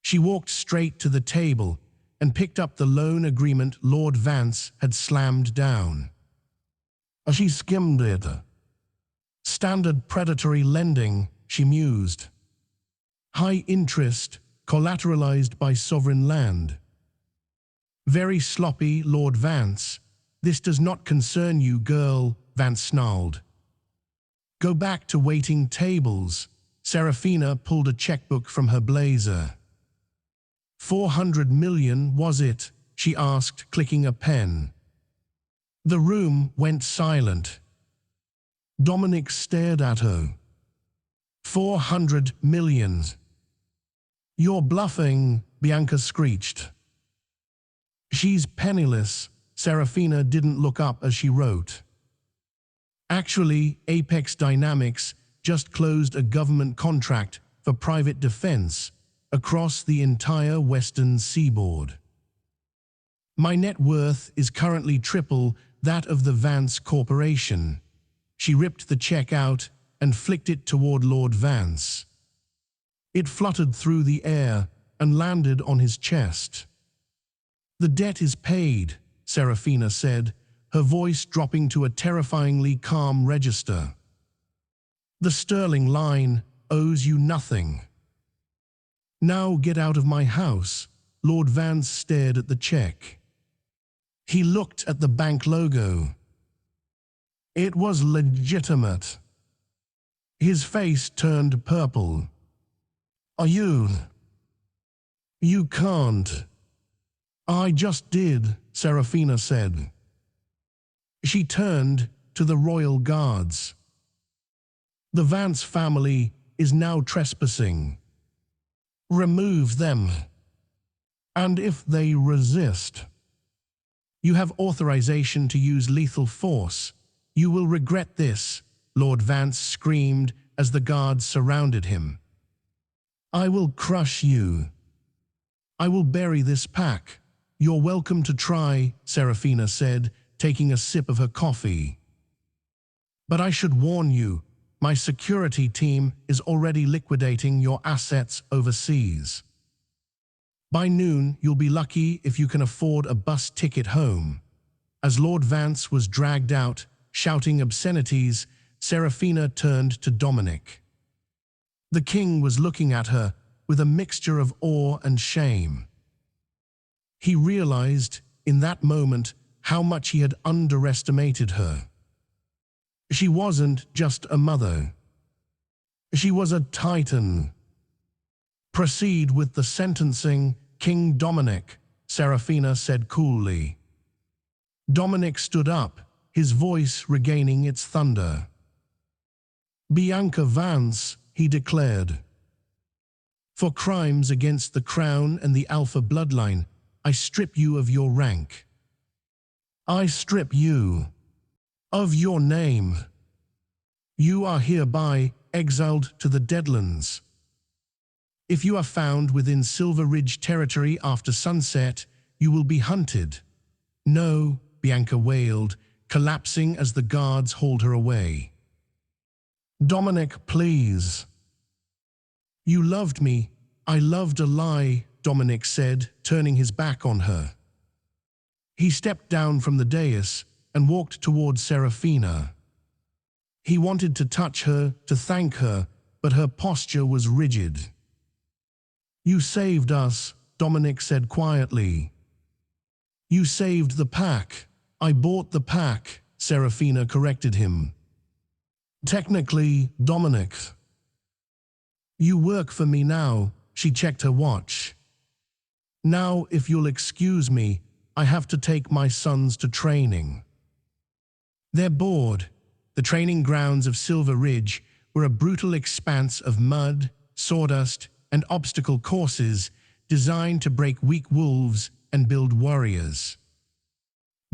She walked straight to the table and picked up the loan agreement Lord Vance had slammed down. She skimmed it. Standard predatory lending, she mused. High interest, collateralized by sovereign land. Very sloppy, Lord Vance. This does not concern you, girl, Vance snarled. Go back to waiting tables. Saraphina pulled a checkbook from her blazer. 400 million, was it? She asked, clicking a pen. The room went silent. Dominic stared at her. 400 million. You're bluffing, Bianca screeched. She's penniless. Saraphina didn't look up as she wrote. Actually, Apex Dynamics just closed a government contract for private defense across the entire western seaboard. My net worth is currently triple that of the Vance Corporation. She ripped the check out and flicked it toward Lord Vance. It fluttered through the air and landed on his chest. The debt is paid, Saraphina said, her voice dropping to a terrifyingly calm register. The sterling line owes you nothing. Now get out of my house. Lord Vance stared at the check. He looked at the bank logo. It was legitimate. His face turned purple. Are you? You can't. I just did, Saraphina said. She turned to the royal guards. The Vance family is now trespassing. Remove them. And if they resist, you have authorization to use lethal force. You will regret this, Lord Vance screamed as the guards surrounded him. I will crush you. I will bury this pack. You're welcome to try, Saraphina said, taking a sip of her coffee. But I should warn you, my security team is already liquidating your assets overseas. By noon, you'll be lucky if you can afford a bus ticket home. As Lord Vance was dragged out, shouting obscenities, Saraphina turned to Dominic. The king was looking at her with a mixture of awe and shame. He realized in that moment how much he had underestimated her. She wasn't just a mother. She was a titan. Proceed with the sentencing, King Dominic, Saraphina said coolly. Dominic stood up, his voice regaining its thunder. Bianca Vance, he declared. For crimes against the crown and the Alpha bloodline, I strip you of your rank. I strip you of your name. You are hereby exiled to the Deadlands. If you are found within Silver Ridge territory after sunset, you will be hunted. No, Bianca wailed, collapsing as the guards hauled her away. Dominic, please. You loved me. I loved a lie, Dominic said, turning his back on her. He stepped down from the dais and walked towards Saraphina. He wanted to touch her, to thank her, but her posture was rigid. You saved us, Dominic said quietly. You saved the pack. I bought the pack, Saraphina corrected him. Technically, Dominic. You work for me now, she checked her watch. Now, if you'll excuse me, I have to take my sons to training. They're bored. The training grounds of Silver Ridge were a brutal expanse of mud, sawdust, and obstacle courses designed to break weak wolves and build warriors.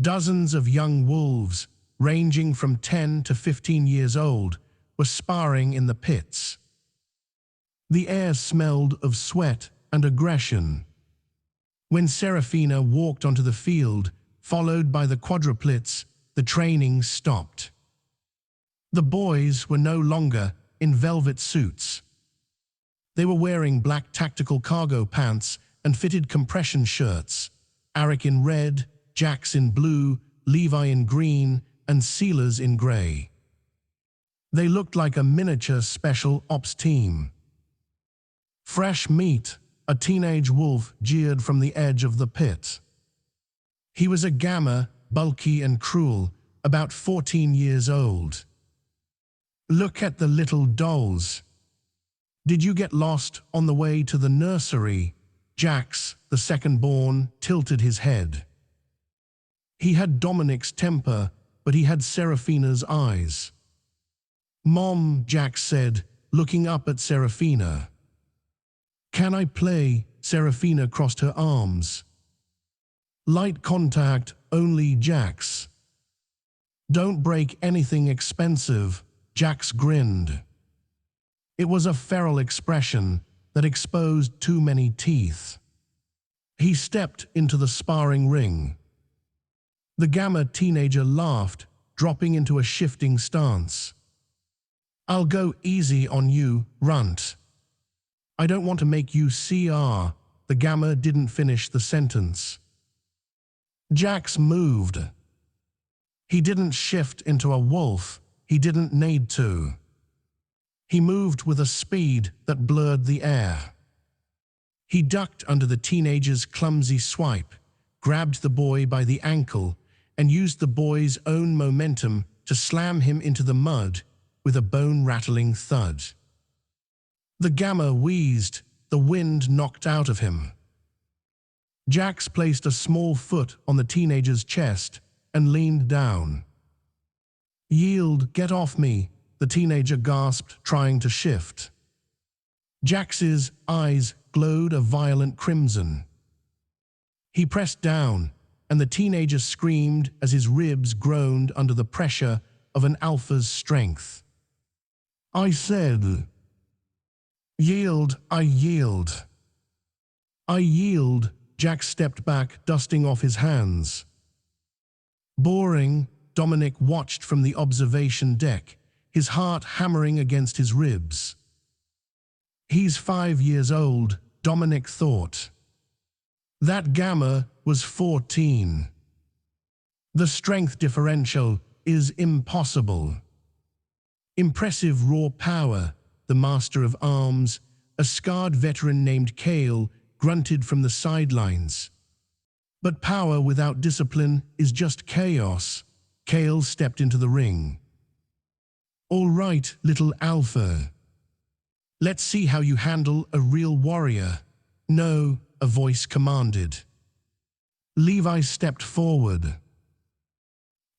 Dozens of young wolves, ranging from 10 to 15 years old, were sparring in the pits. The air smelled of sweat and aggression. When Saraphina walked onto the field, followed by the quadruplets, the training stopped. The boys were no longer in velvet suits. They were wearing black tactical cargo pants and fitted compression shirts, Arik in red, Jax in blue, Levi in green, and Sealers in grey. They looked like a miniature special ops team. Fresh meat, a teenage wolf jeered from the edge of the pit. He was a gamma, bulky and cruel, about 14 years old. Look at the little dolls. Did you get lost on the way to the nursery? Jax, the second-born, tilted his head. He had Dominic's temper, but he had Saraphina's eyes. Mom, Jax said, looking up at Saraphina. Can I play? Saraphina crossed her arms. Light contact, only, Jax. Don't break anything expensive, Jax grinned. It was a feral expression that exposed too many teeth. He stepped into the sparring ring. The gamma teenager laughed, dropping into a shifting stance. I'll go easy on you, runt. I don't want to make you CR. The gamma didn't finish the sentence. Jax moved. He didn't shift into a wolf. He didn't need to. He moved with a speed that blurred the air. He ducked under the teenager's clumsy swipe, grabbed the boy by the ankle, and used the boy's own momentum to slam him into the mud with a bone-rattling thud. The gamma wheezed, the wind knocked out of him. Jax placed a small foot on the teenager's chest and leaned down. Yield, get off me, the teenager gasped, trying to shift. Jax's eyes glowed a violent crimson. He pressed down, and the teenager screamed as his ribs groaned under the pressure of an alpha's strength. I said, yield, I yield. I yield, Jax stepped back, dusting off his hands. Boring, Dominic watched from the observation deck, his heart hammering against his ribs. He's 5 years old, Dominic thought. That gamma was 14. The strength differential is impossible. Impressive raw power, the master of arms, a scarred veteran named Kale, grunted from the sidelines. But power without discipline is just chaos. Kale stepped into the ring. All right, little alpha. Let's see how you handle a real warrior. No, a voice commanded. Levi stepped forward.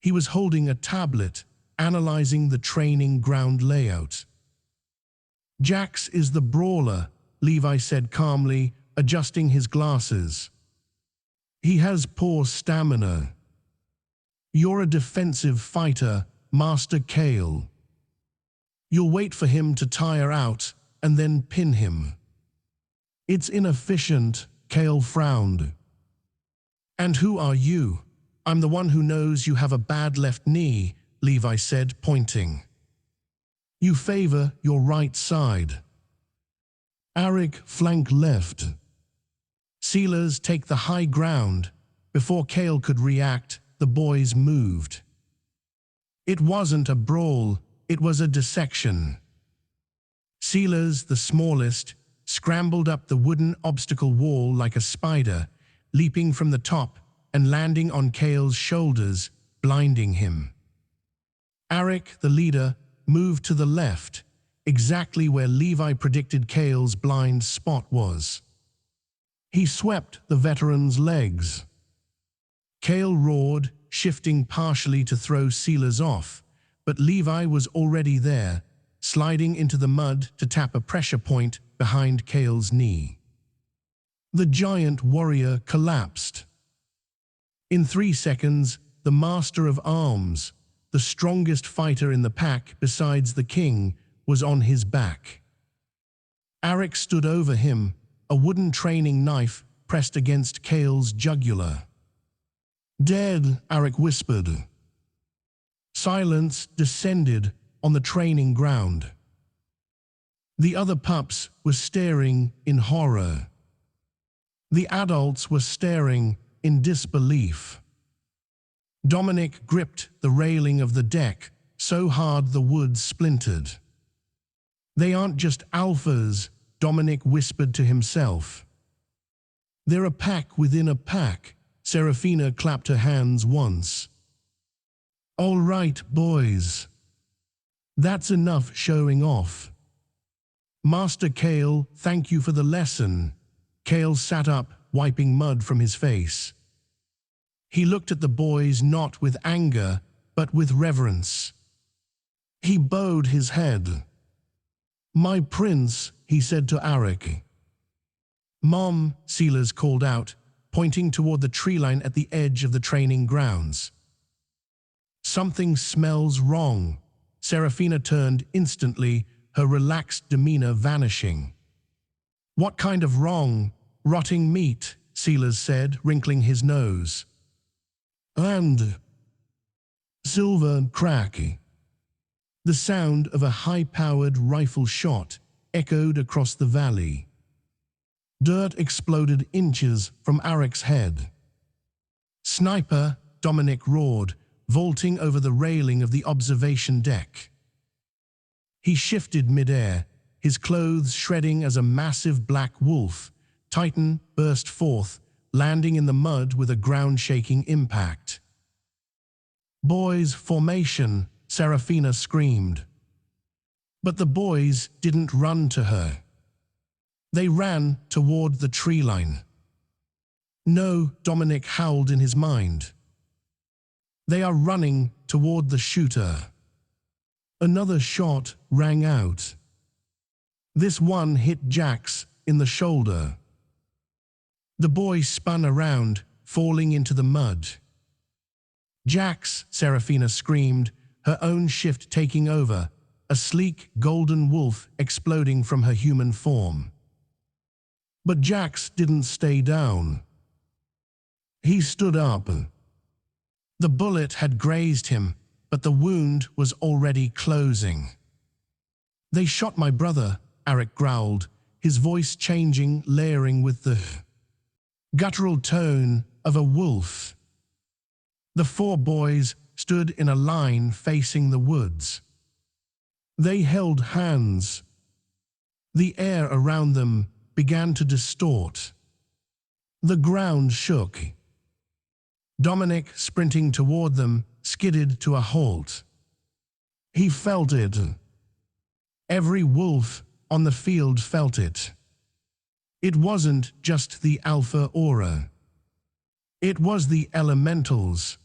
He was holding a tablet, analyzing the training ground layout. Jax is the brawler, Levi said calmly, adjusting his glasses. He has poor stamina. You're a defensive fighter, Master Kale. You'll wait for him to tire out and then pin him. It's inefficient, Kale frowned. And who are you? I'm the one who knows you have a bad left knee, Levi said, pointing. You favor your right side. Arik, flank left. Sealers take the high ground. Before Kale could react, the boys moved. It wasn't a brawl, it was a dissection. Sealers, the smallest, scrambled up the wooden obstacle wall like a spider, leaping from the top and landing on Kale's shoulders, blinding him. Arik, the leader, moved to the left, exactly where Levi predicted Cale's blind spot was. He swept the veteran's legs. Cale roared, shifting partially to throw Silas off, but Levi was already there, sliding into the mud to tap a pressure point behind Cale's knee. The giant warrior collapsed. In 3 seconds, the master of arms, the strongest fighter in the pack besides the king, was on his back. Arik stood over him, a wooden training knife pressed against Cale's jugular. "Dead," Arik whispered. Silence descended on the training ground. The other pups were staring in horror. The adults were staring in disbelief. Dominic gripped the railing of the deck so hard the wood splintered. "They aren't just alphas," Dominic whispered to himself. "They're a pack within a pack." Saraphina clapped her hands once. "All right, boys. That's enough showing off. Master Cale, thank you for the lesson." Cale sat up, wiping mud from his face. He looked at the boys not with anger, but with reverence. He bowed his head. "My prince," he said to Arik. "Mom," Silas called out, pointing toward the tree line at the edge of the training grounds. "Something smells wrong." Saraphina turned instantly, her relaxed demeanor vanishing. "What kind of wrong?" "Rotting meat," Silas said, wrinkling his nose. "And silver crack." The sound of a high-powered rifle shot echoed across the valley. Dirt exploded inches from Arik's head. "Sniper," Dominic roared, vaulting over the railing of the observation deck. He shifted midair, his clothes shredding as a massive black wolf, Titan burst forth, landing in the mud with a ground-shaking impact. "Boys, formation," Saraphina screamed. But the boys didn't run to her. They ran toward the tree line. "No," Dominic howled in his mind. "They are running toward the shooter." Another shot rang out. This one hit Jax in the shoulder. The boy spun around, falling into the mud. "Jax," Saraphina screamed, her own shift taking over, a sleek golden wolf exploding from her human form. But Jax didn't stay down. He stood up. The bullet had grazed him, but the wound was already closing. "They shot my brother," Arik growled, his voice changing, layering with the guttural tone of a wolf. The 4 boys stood in a line facing the woods. They held hands. The air around them began to distort. The ground shook. Dominic, sprinting toward them, skidded to a halt. He felt it. Every wolf on the field felt it. It wasn't just the alpha aura. It was the elementals.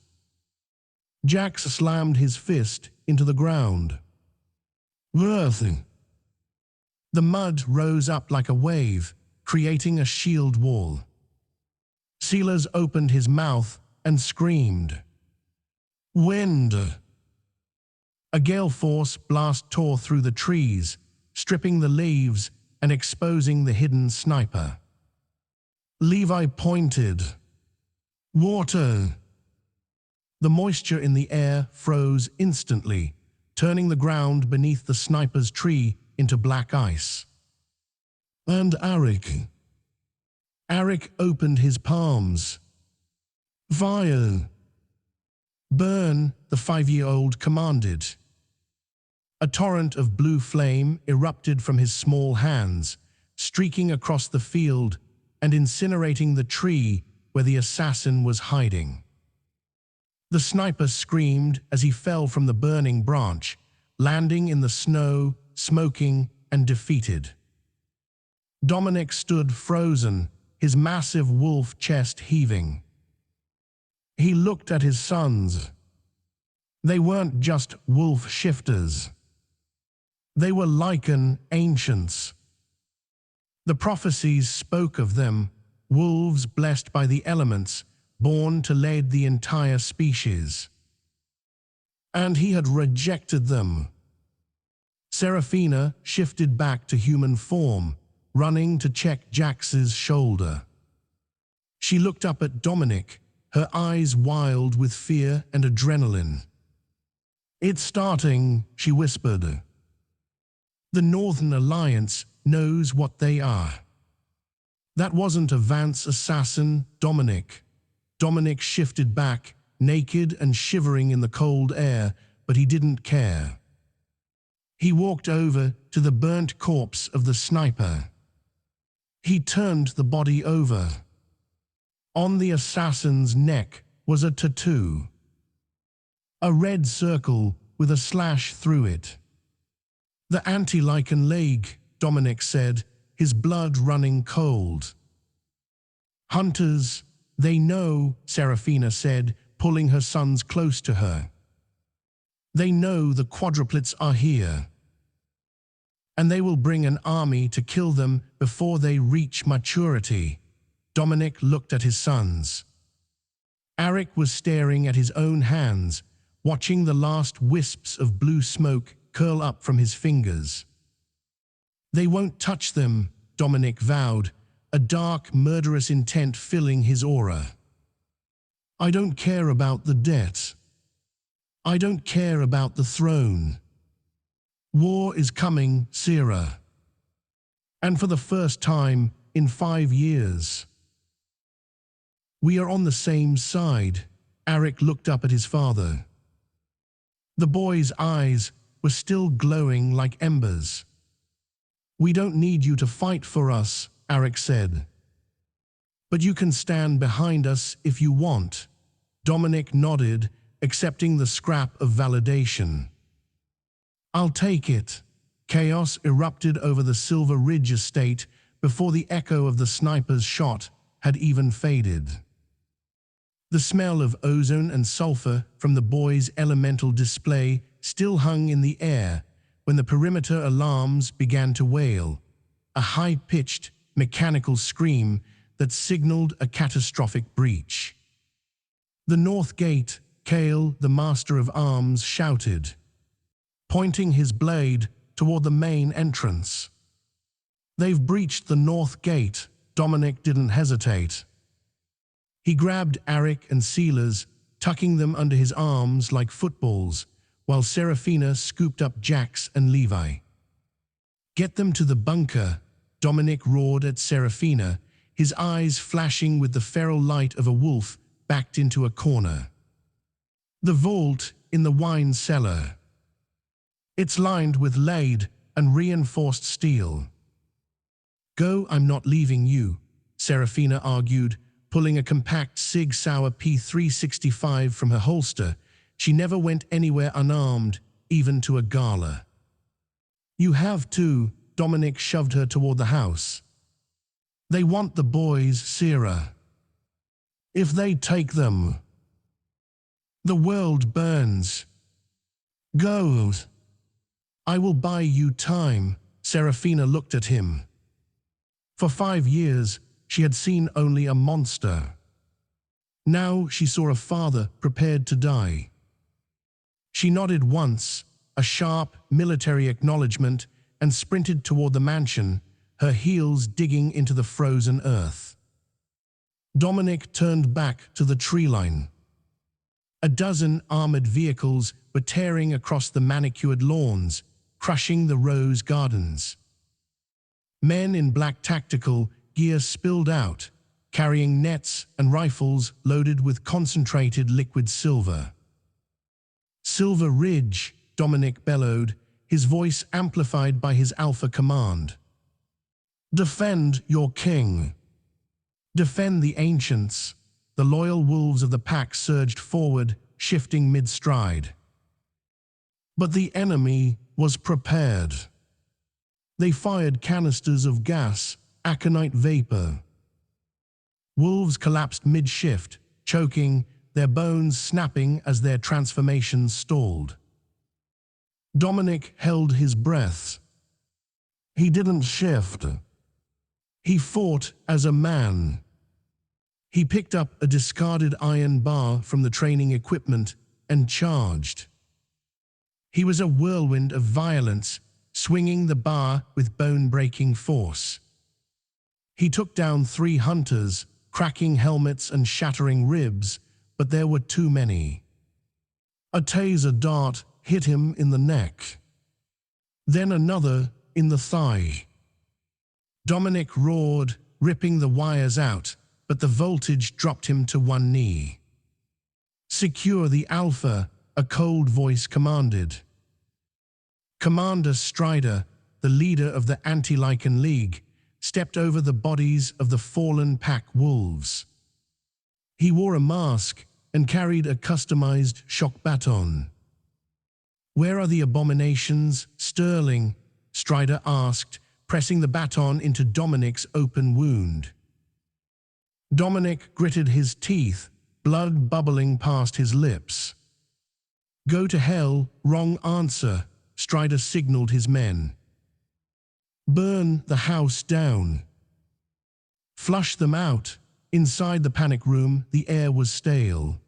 Jax slammed his fist into the ground. "Worth." The mud rose up like a wave, creating a shield wall. Silas opened his mouth and screamed. "Wind." A gale force blast tore through the trees, stripping the leaves and exposing the hidden sniper. Levi pointed. "Water." The moisture in the air froze instantly, turning the ground beneath the sniper's tree into black ice. "And Arik." Arik opened his palms. "Fire." "Burn," the 5-year-old commanded. A torrent of blue flame erupted from his small hands, streaking across the field and incinerating the tree where the assassin was hiding. The sniper screamed as he fell from the burning branch, landing in the snow, smoking, and defeated. Dominic stood frozen, his massive wolf chest heaving. He looked at his sons. They weren't just wolf shifters. They were lichen ancients. The prophecies spoke of them, wolves blessed by the elements, born to lead the entire species. And he had rejected them. Saraphina shifted back to human form, running to check Jax's shoulder. She looked up at Dominic, her eyes wild with fear and adrenaline. "It's starting," she whispered. "The Northern Alliance knows what they are." "That wasn't a Vance assassin, Dominic." Dominic shifted back, naked and shivering in the cold air, but he didn't care. He walked over to the burnt corpse of the sniper. He turned the body over. On the assassin's neck was a tattoo. A red circle with a slash through it. "The anti-lichen leg," Dominic said, his blood running cold. "Hunters, they know," Saraphina said, pulling her sons close to her. "They know the quadruplets are here. And they will bring an army to kill them before they reach maturity." Dominic looked at his sons. Arik was staring at his own hands, watching the last wisps of blue smoke curl up from his fingers. "They won't touch them," Dominic vowed, a dark, murderous intent filling his aura. "I don't care about the debt. I don't care about the throne. War is coming, Sira. And for the first time in 5 years. We are on the same side." Arik looked up at his father. The boy's eyes were still glowing like embers. "We don't need you to fight for us," Arik said. "But you can stand behind us if you want." Dominic nodded, accepting the scrap of validation. "I'll take it." Chaos erupted over the Silver Ridge estate before the echo of the sniper's shot had even faded. The smell of ozone and sulfur from the boy's elemental display still hung in the air when the perimeter alarms began to wail, a high-pitched, mechanical scream that signaled a catastrophic breach. "The North Gate," Kale, the Master of Arms, shouted, pointing his blade toward the main entrance. "They've breached the North Gate." Dominic didn't hesitate. He grabbed Arik and Silas, tucking them under his arms like footballs, while Saraphina scooped up Jax and Levi. "Get them to the bunker," Dominic roared at Saraphina, his eyes flashing with the feral light of a wolf backed into a corner. "The vault in the wine cellar. It's lined with lead and reinforced steel." "Go, I'm not leaving you," Saraphina argued, pulling a compact Sig Sauer P365 from her holster. She never went anywhere unarmed, even to a gala. "You have to," Dominic shoved her toward the house. "They want the boys, Sira. If they take them, the world burns. Go." "I will buy you time," Saraphina looked at him. For 5 years, she had seen only a monster. Now she saw a father prepared to die. She nodded once, a sharp military acknowledgement, and sprinted toward the mansion, her heels digging into the frozen earth. Dominic turned back to the tree line. A dozen armored vehicles were tearing across the manicured lawns, crushing the rose gardens. Men in black tactical gear spilled out, carrying nets and rifles loaded with concentrated liquid silver. "Silver Ridge," Dominic bellowed, his voice amplified by his alpha command. "Defend your king. Defend the ancients." The loyal wolves of the pack surged forward, shifting mid-stride. But the enemy was prepared. They fired canisters of gas, aconite vapor. Wolves collapsed mid-shift, choking, their bones snapping as their transformations stalled. Dominic held his breath. He didn't shift. He fought as a man. He picked up a discarded iron bar from the training equipment and charged. He was a whirlwind of violence, swinging the bar with bone-breaking force. He took down 3 hunters, cracking helmets and shattering ribs, but there were too many. A taser dart hit him in the neck. Then another in the thigh. Dominic roared, ripping the wires out, but the voltage dropped him to one knee. "Secure the Alpha," a cold voice commanded. Commander Strider, the leader of the Anti-Lycan League, stepped over the bodies of the fallen pack wolves. He wore a mask and carried a customized shock baton. "Where are the abominations, Sterling?" Strider asked, pressing the baton into Dominic's open wound. Dominic gritted his teeth, blood bubbling past his lips. "Go to hell, wrong answer," Strider signaled his men. "Burn the house down. Flush them out." Inside the panic room, the air was stale.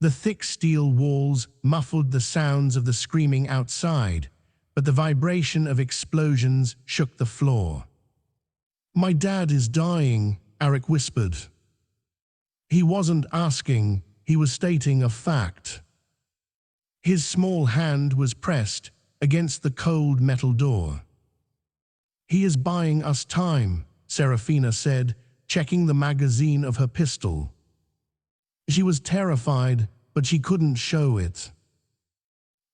The thick steel walls muffled the sounds of the screaming outside, but the vibration of explosions shook the floor. "My dad is dying," Eric whispered. He wasn't asking, he was stating a fact. His small hand was pressed against the cold metal door. "He is buying us time," Saraphina said, checking the magazine of her pistol. She was terrified, but she couldn't show it.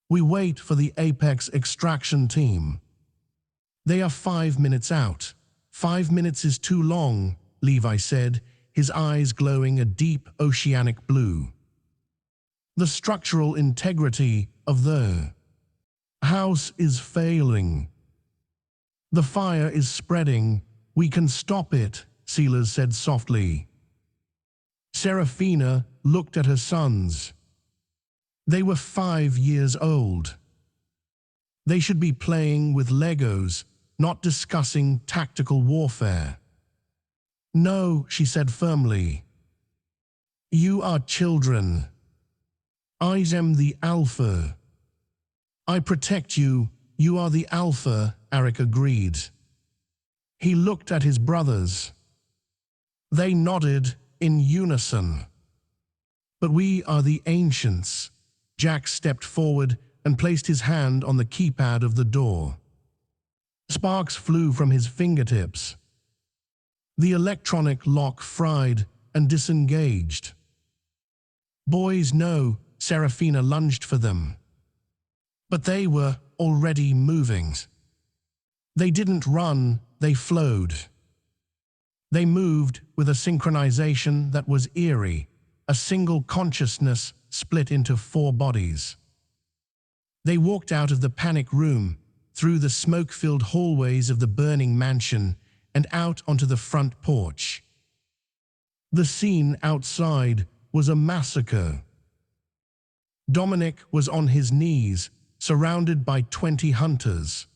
"We wait for the Apex extraction team. They are 5 minutes out." "5 minutes is too long," Levi said, his eyes glowing a deep oceanic blue. "The structural integrity of the house is failing. The fire is spreading. We can stop it," Sealers said softly. Saraphina looked at her sons. They were 5 years old. They should be playing with Legos, not discussing tactical warfare. "No," she said firmly. "You are children. I am the Alpha. I protect you. You are the Alpha," Eric agreed. He looked at his brothers. They nodded in unison. "But we are the Ancients." Jack stepped forward and placed his hand on the keypad of the door. Sparks flew from his fingertips. The electronic lock fried and disengaged. "Boys, no," Saraphina lunged for them. But they were already moving. They didn't run, they flowed. They moved with a synchronization that was eerie, a single consciousness split into 4 bodies. They walked out of the panic room, through the smoke-filled hallways of the burning mansion, and out onto the front porch. The scene outside was a massacre. Dominic was on his knees, surrounded by 20 hunters.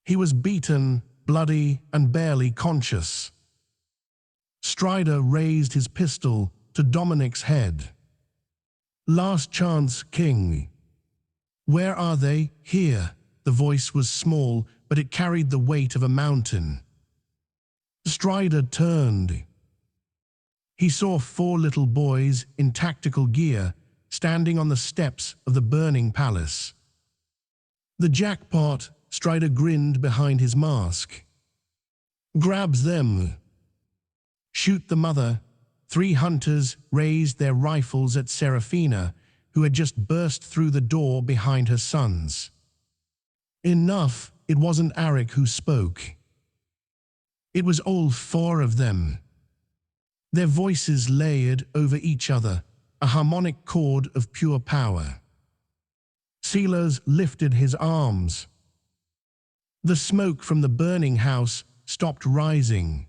He was beaten, bloody, and barely conscious. Strider raised his pistol to Dominic's head. "Last chance, King." "Where are they?" "Here." The voice was small, but it carried the weight of a mountain. Strider turned. He saw 4 little boys in tactical gear standing on the steps of the burning palace. "The jackpot," Strider grinned behind his mask. "Grabs them." "Shoot the mother." 3 hunters raised their rifles at Saraphina, who had just burst through the door behind her sons. Enough. It wasn't Eric who spoke. It was all 4 of them. Their voices layered over each other, a harmonic chord of pure power. Sealers lifted his arms. The smoke from the burning house stopped rising.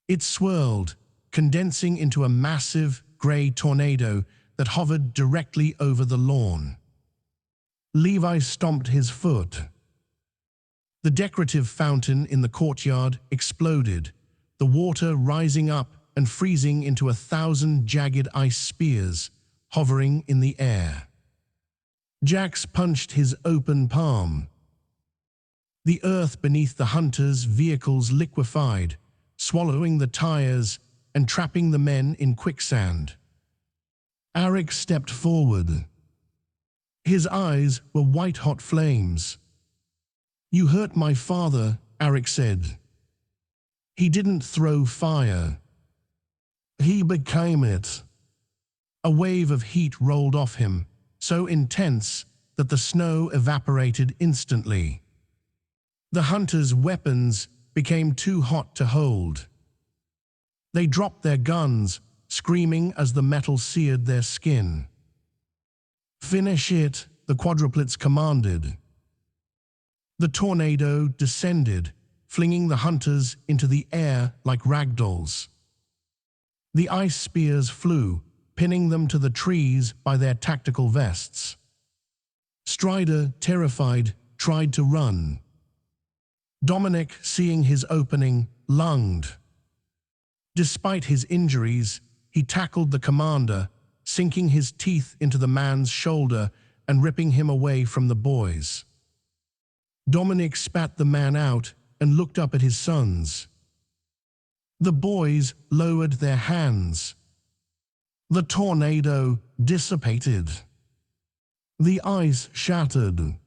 It swirled, condensing into a massive, grey tornado that hovered directly over the lawn. Levi stomped his foot. The decorative fountain in the courtyard exploded, the water rising up and freezing into 1,000 jagged ice spears, hovering in the air. Jax punched his open palm. The earth beneath the hunters' vehicles liquefied, swallowing the tires and trapping the men in quicksand. Arik stepped forward. His eyes were white-hot flames. "You hurt my father," Arik said. "He didn't throw fire. He became it." A wave of heat rolled off him, so intense that the snow evaporated instantly. The hunters' weapons became too hot to hold. They dropped their guns, screaming as the metal seared their skin. "Finish it," the quadruplets commanded. The tornado descended, flinging the hunters into the air like ragdolls. The ice spears flew, pinning them to the trees by their tactical vests. Strider, terrified, tried to run. Dominic, seeing his opening, lunged. Despite his injuries, he tackled the commander, sinking his teeth into the man's shoulder and ripping him away from the boys. Dominic spat the man out and looked up at his sons. The boys lowered their hands. The tornado dissipated. The ice shattered.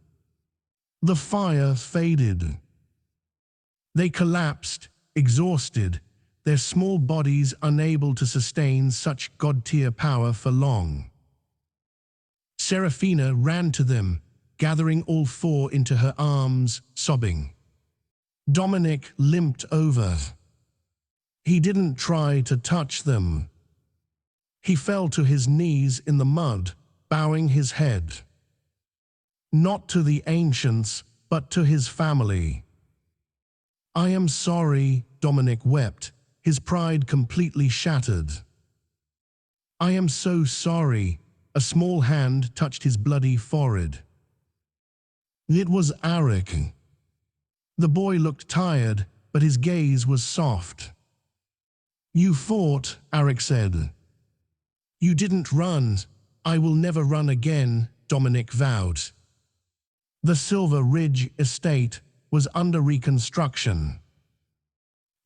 The fire faded. They collapsed, exhausted, their small bodies unable to sustain such god-tier power for long. Saraphina ran to them, gathering all four into her arms, sobbing. Dominic limped over. He didn't try to touch them. He fell to his knees in the mud, bowing his head. Not to the ancients, but to his family. "I am sorry," Dominic wept, his pride completely shattered. "I am so sorry," a small hand touched his bloody forehead. It was Arik. The boy looked tired, but his gaze was soft. "You fought," Arik said. "You didn't run. I will never run again," Dominic vowed. The Silver Ridge estate was under reconstruction.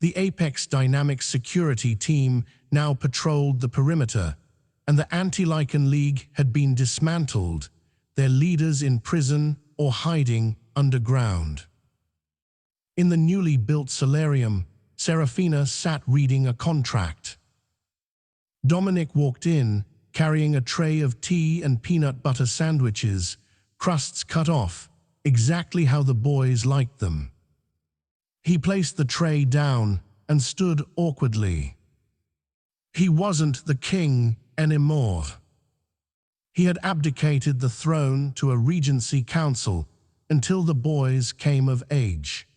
The Apex Dynamics security team now patrolled the perimeter, and the Anti-Lycan League had been dismantled, their leaders in prison or hiding underground. In the newly built solarium, Saraphina sat reading a contract. Dominic walked in, carrying a tray of tea and peanut butter sandwiches, crusts cut off, exactly how the boys liked them. He placed the tray down and stood awkwardly. He wasn't the king anymore. He had abdicated the throne to a regency council until the boys came of age.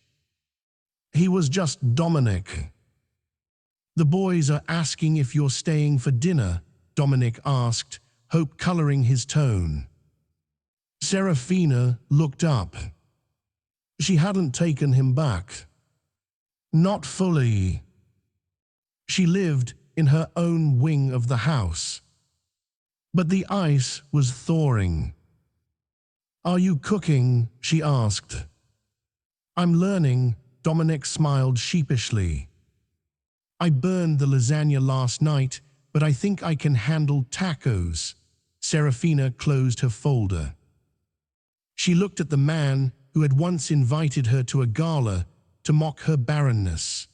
He was just Dominic. "The boys are asking if you're staying for dinner," Dominic asked, hope coloring his tone. Saraphina looked up. She hadn't taken him back. Not fully. She lived in her own wing of the house. But the ice was thawing. "Are you cooking?" she asked. "I'm learning," Dominic smiled sheepishly. "I burned the lasagna last night, but I think I can handle tacos." Saraphina closed her folder. She looked at the man who had once invited her to a gala to mock her barrenness.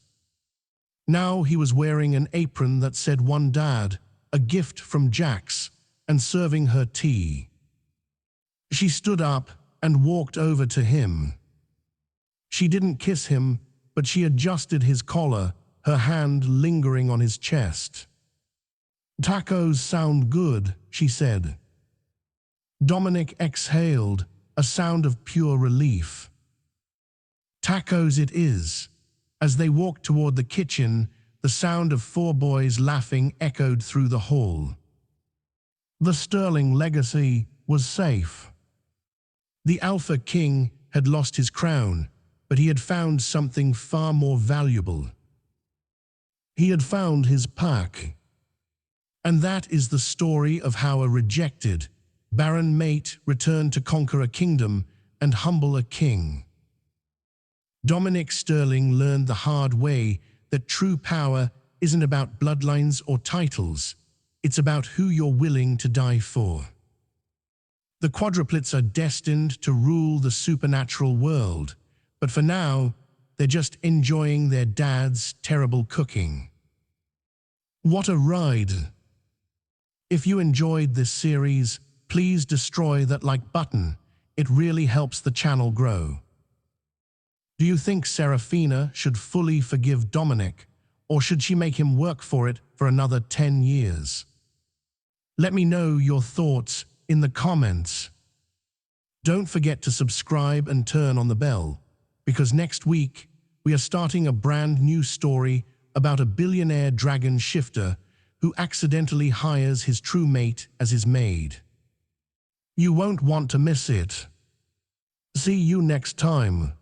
Now he was wearing an apron that said "One Dad," a gift from Jax, and serving her tea. She stood up and walked over to him. She didn't kiss him, but she adjusted his collar, her hand lingering on his chest. "Tacos sound good," she said. Dominic exhaled, a sound of pure relief. Tacos it is. As they walked toward the kitchen, the sound of 4 boys laughing echoed through the hall. The Sterling legacy was safe. The Alpha King had lost his crown, but he had found something far more valuable. He had found his pack. And that is the story of how a rejected, barren mate returned to conquer a kingdom and humble a king. Dominic Sterling learned the hard way that true power isn't about bloodlines or titles. It's about who you're willing to die for. The quadruplets are destined to rule the supernatural world, but for now, they're just enjoying their dad's terrible cooking. What a ride! If you enjoyed this series, please destroy that like button. It really helps the channel grow. Do you think Saraphina should fully forgive Dominic, or should she make him work for it for another 10 years? Let me know your thoughts in the comments. Don't forget to subscribe and turn on the bell, because next week we are starting a brand new story about a billionaire dragon shifter who accidentally hires his true mate as his maid. You won't want to miss it. See you next time.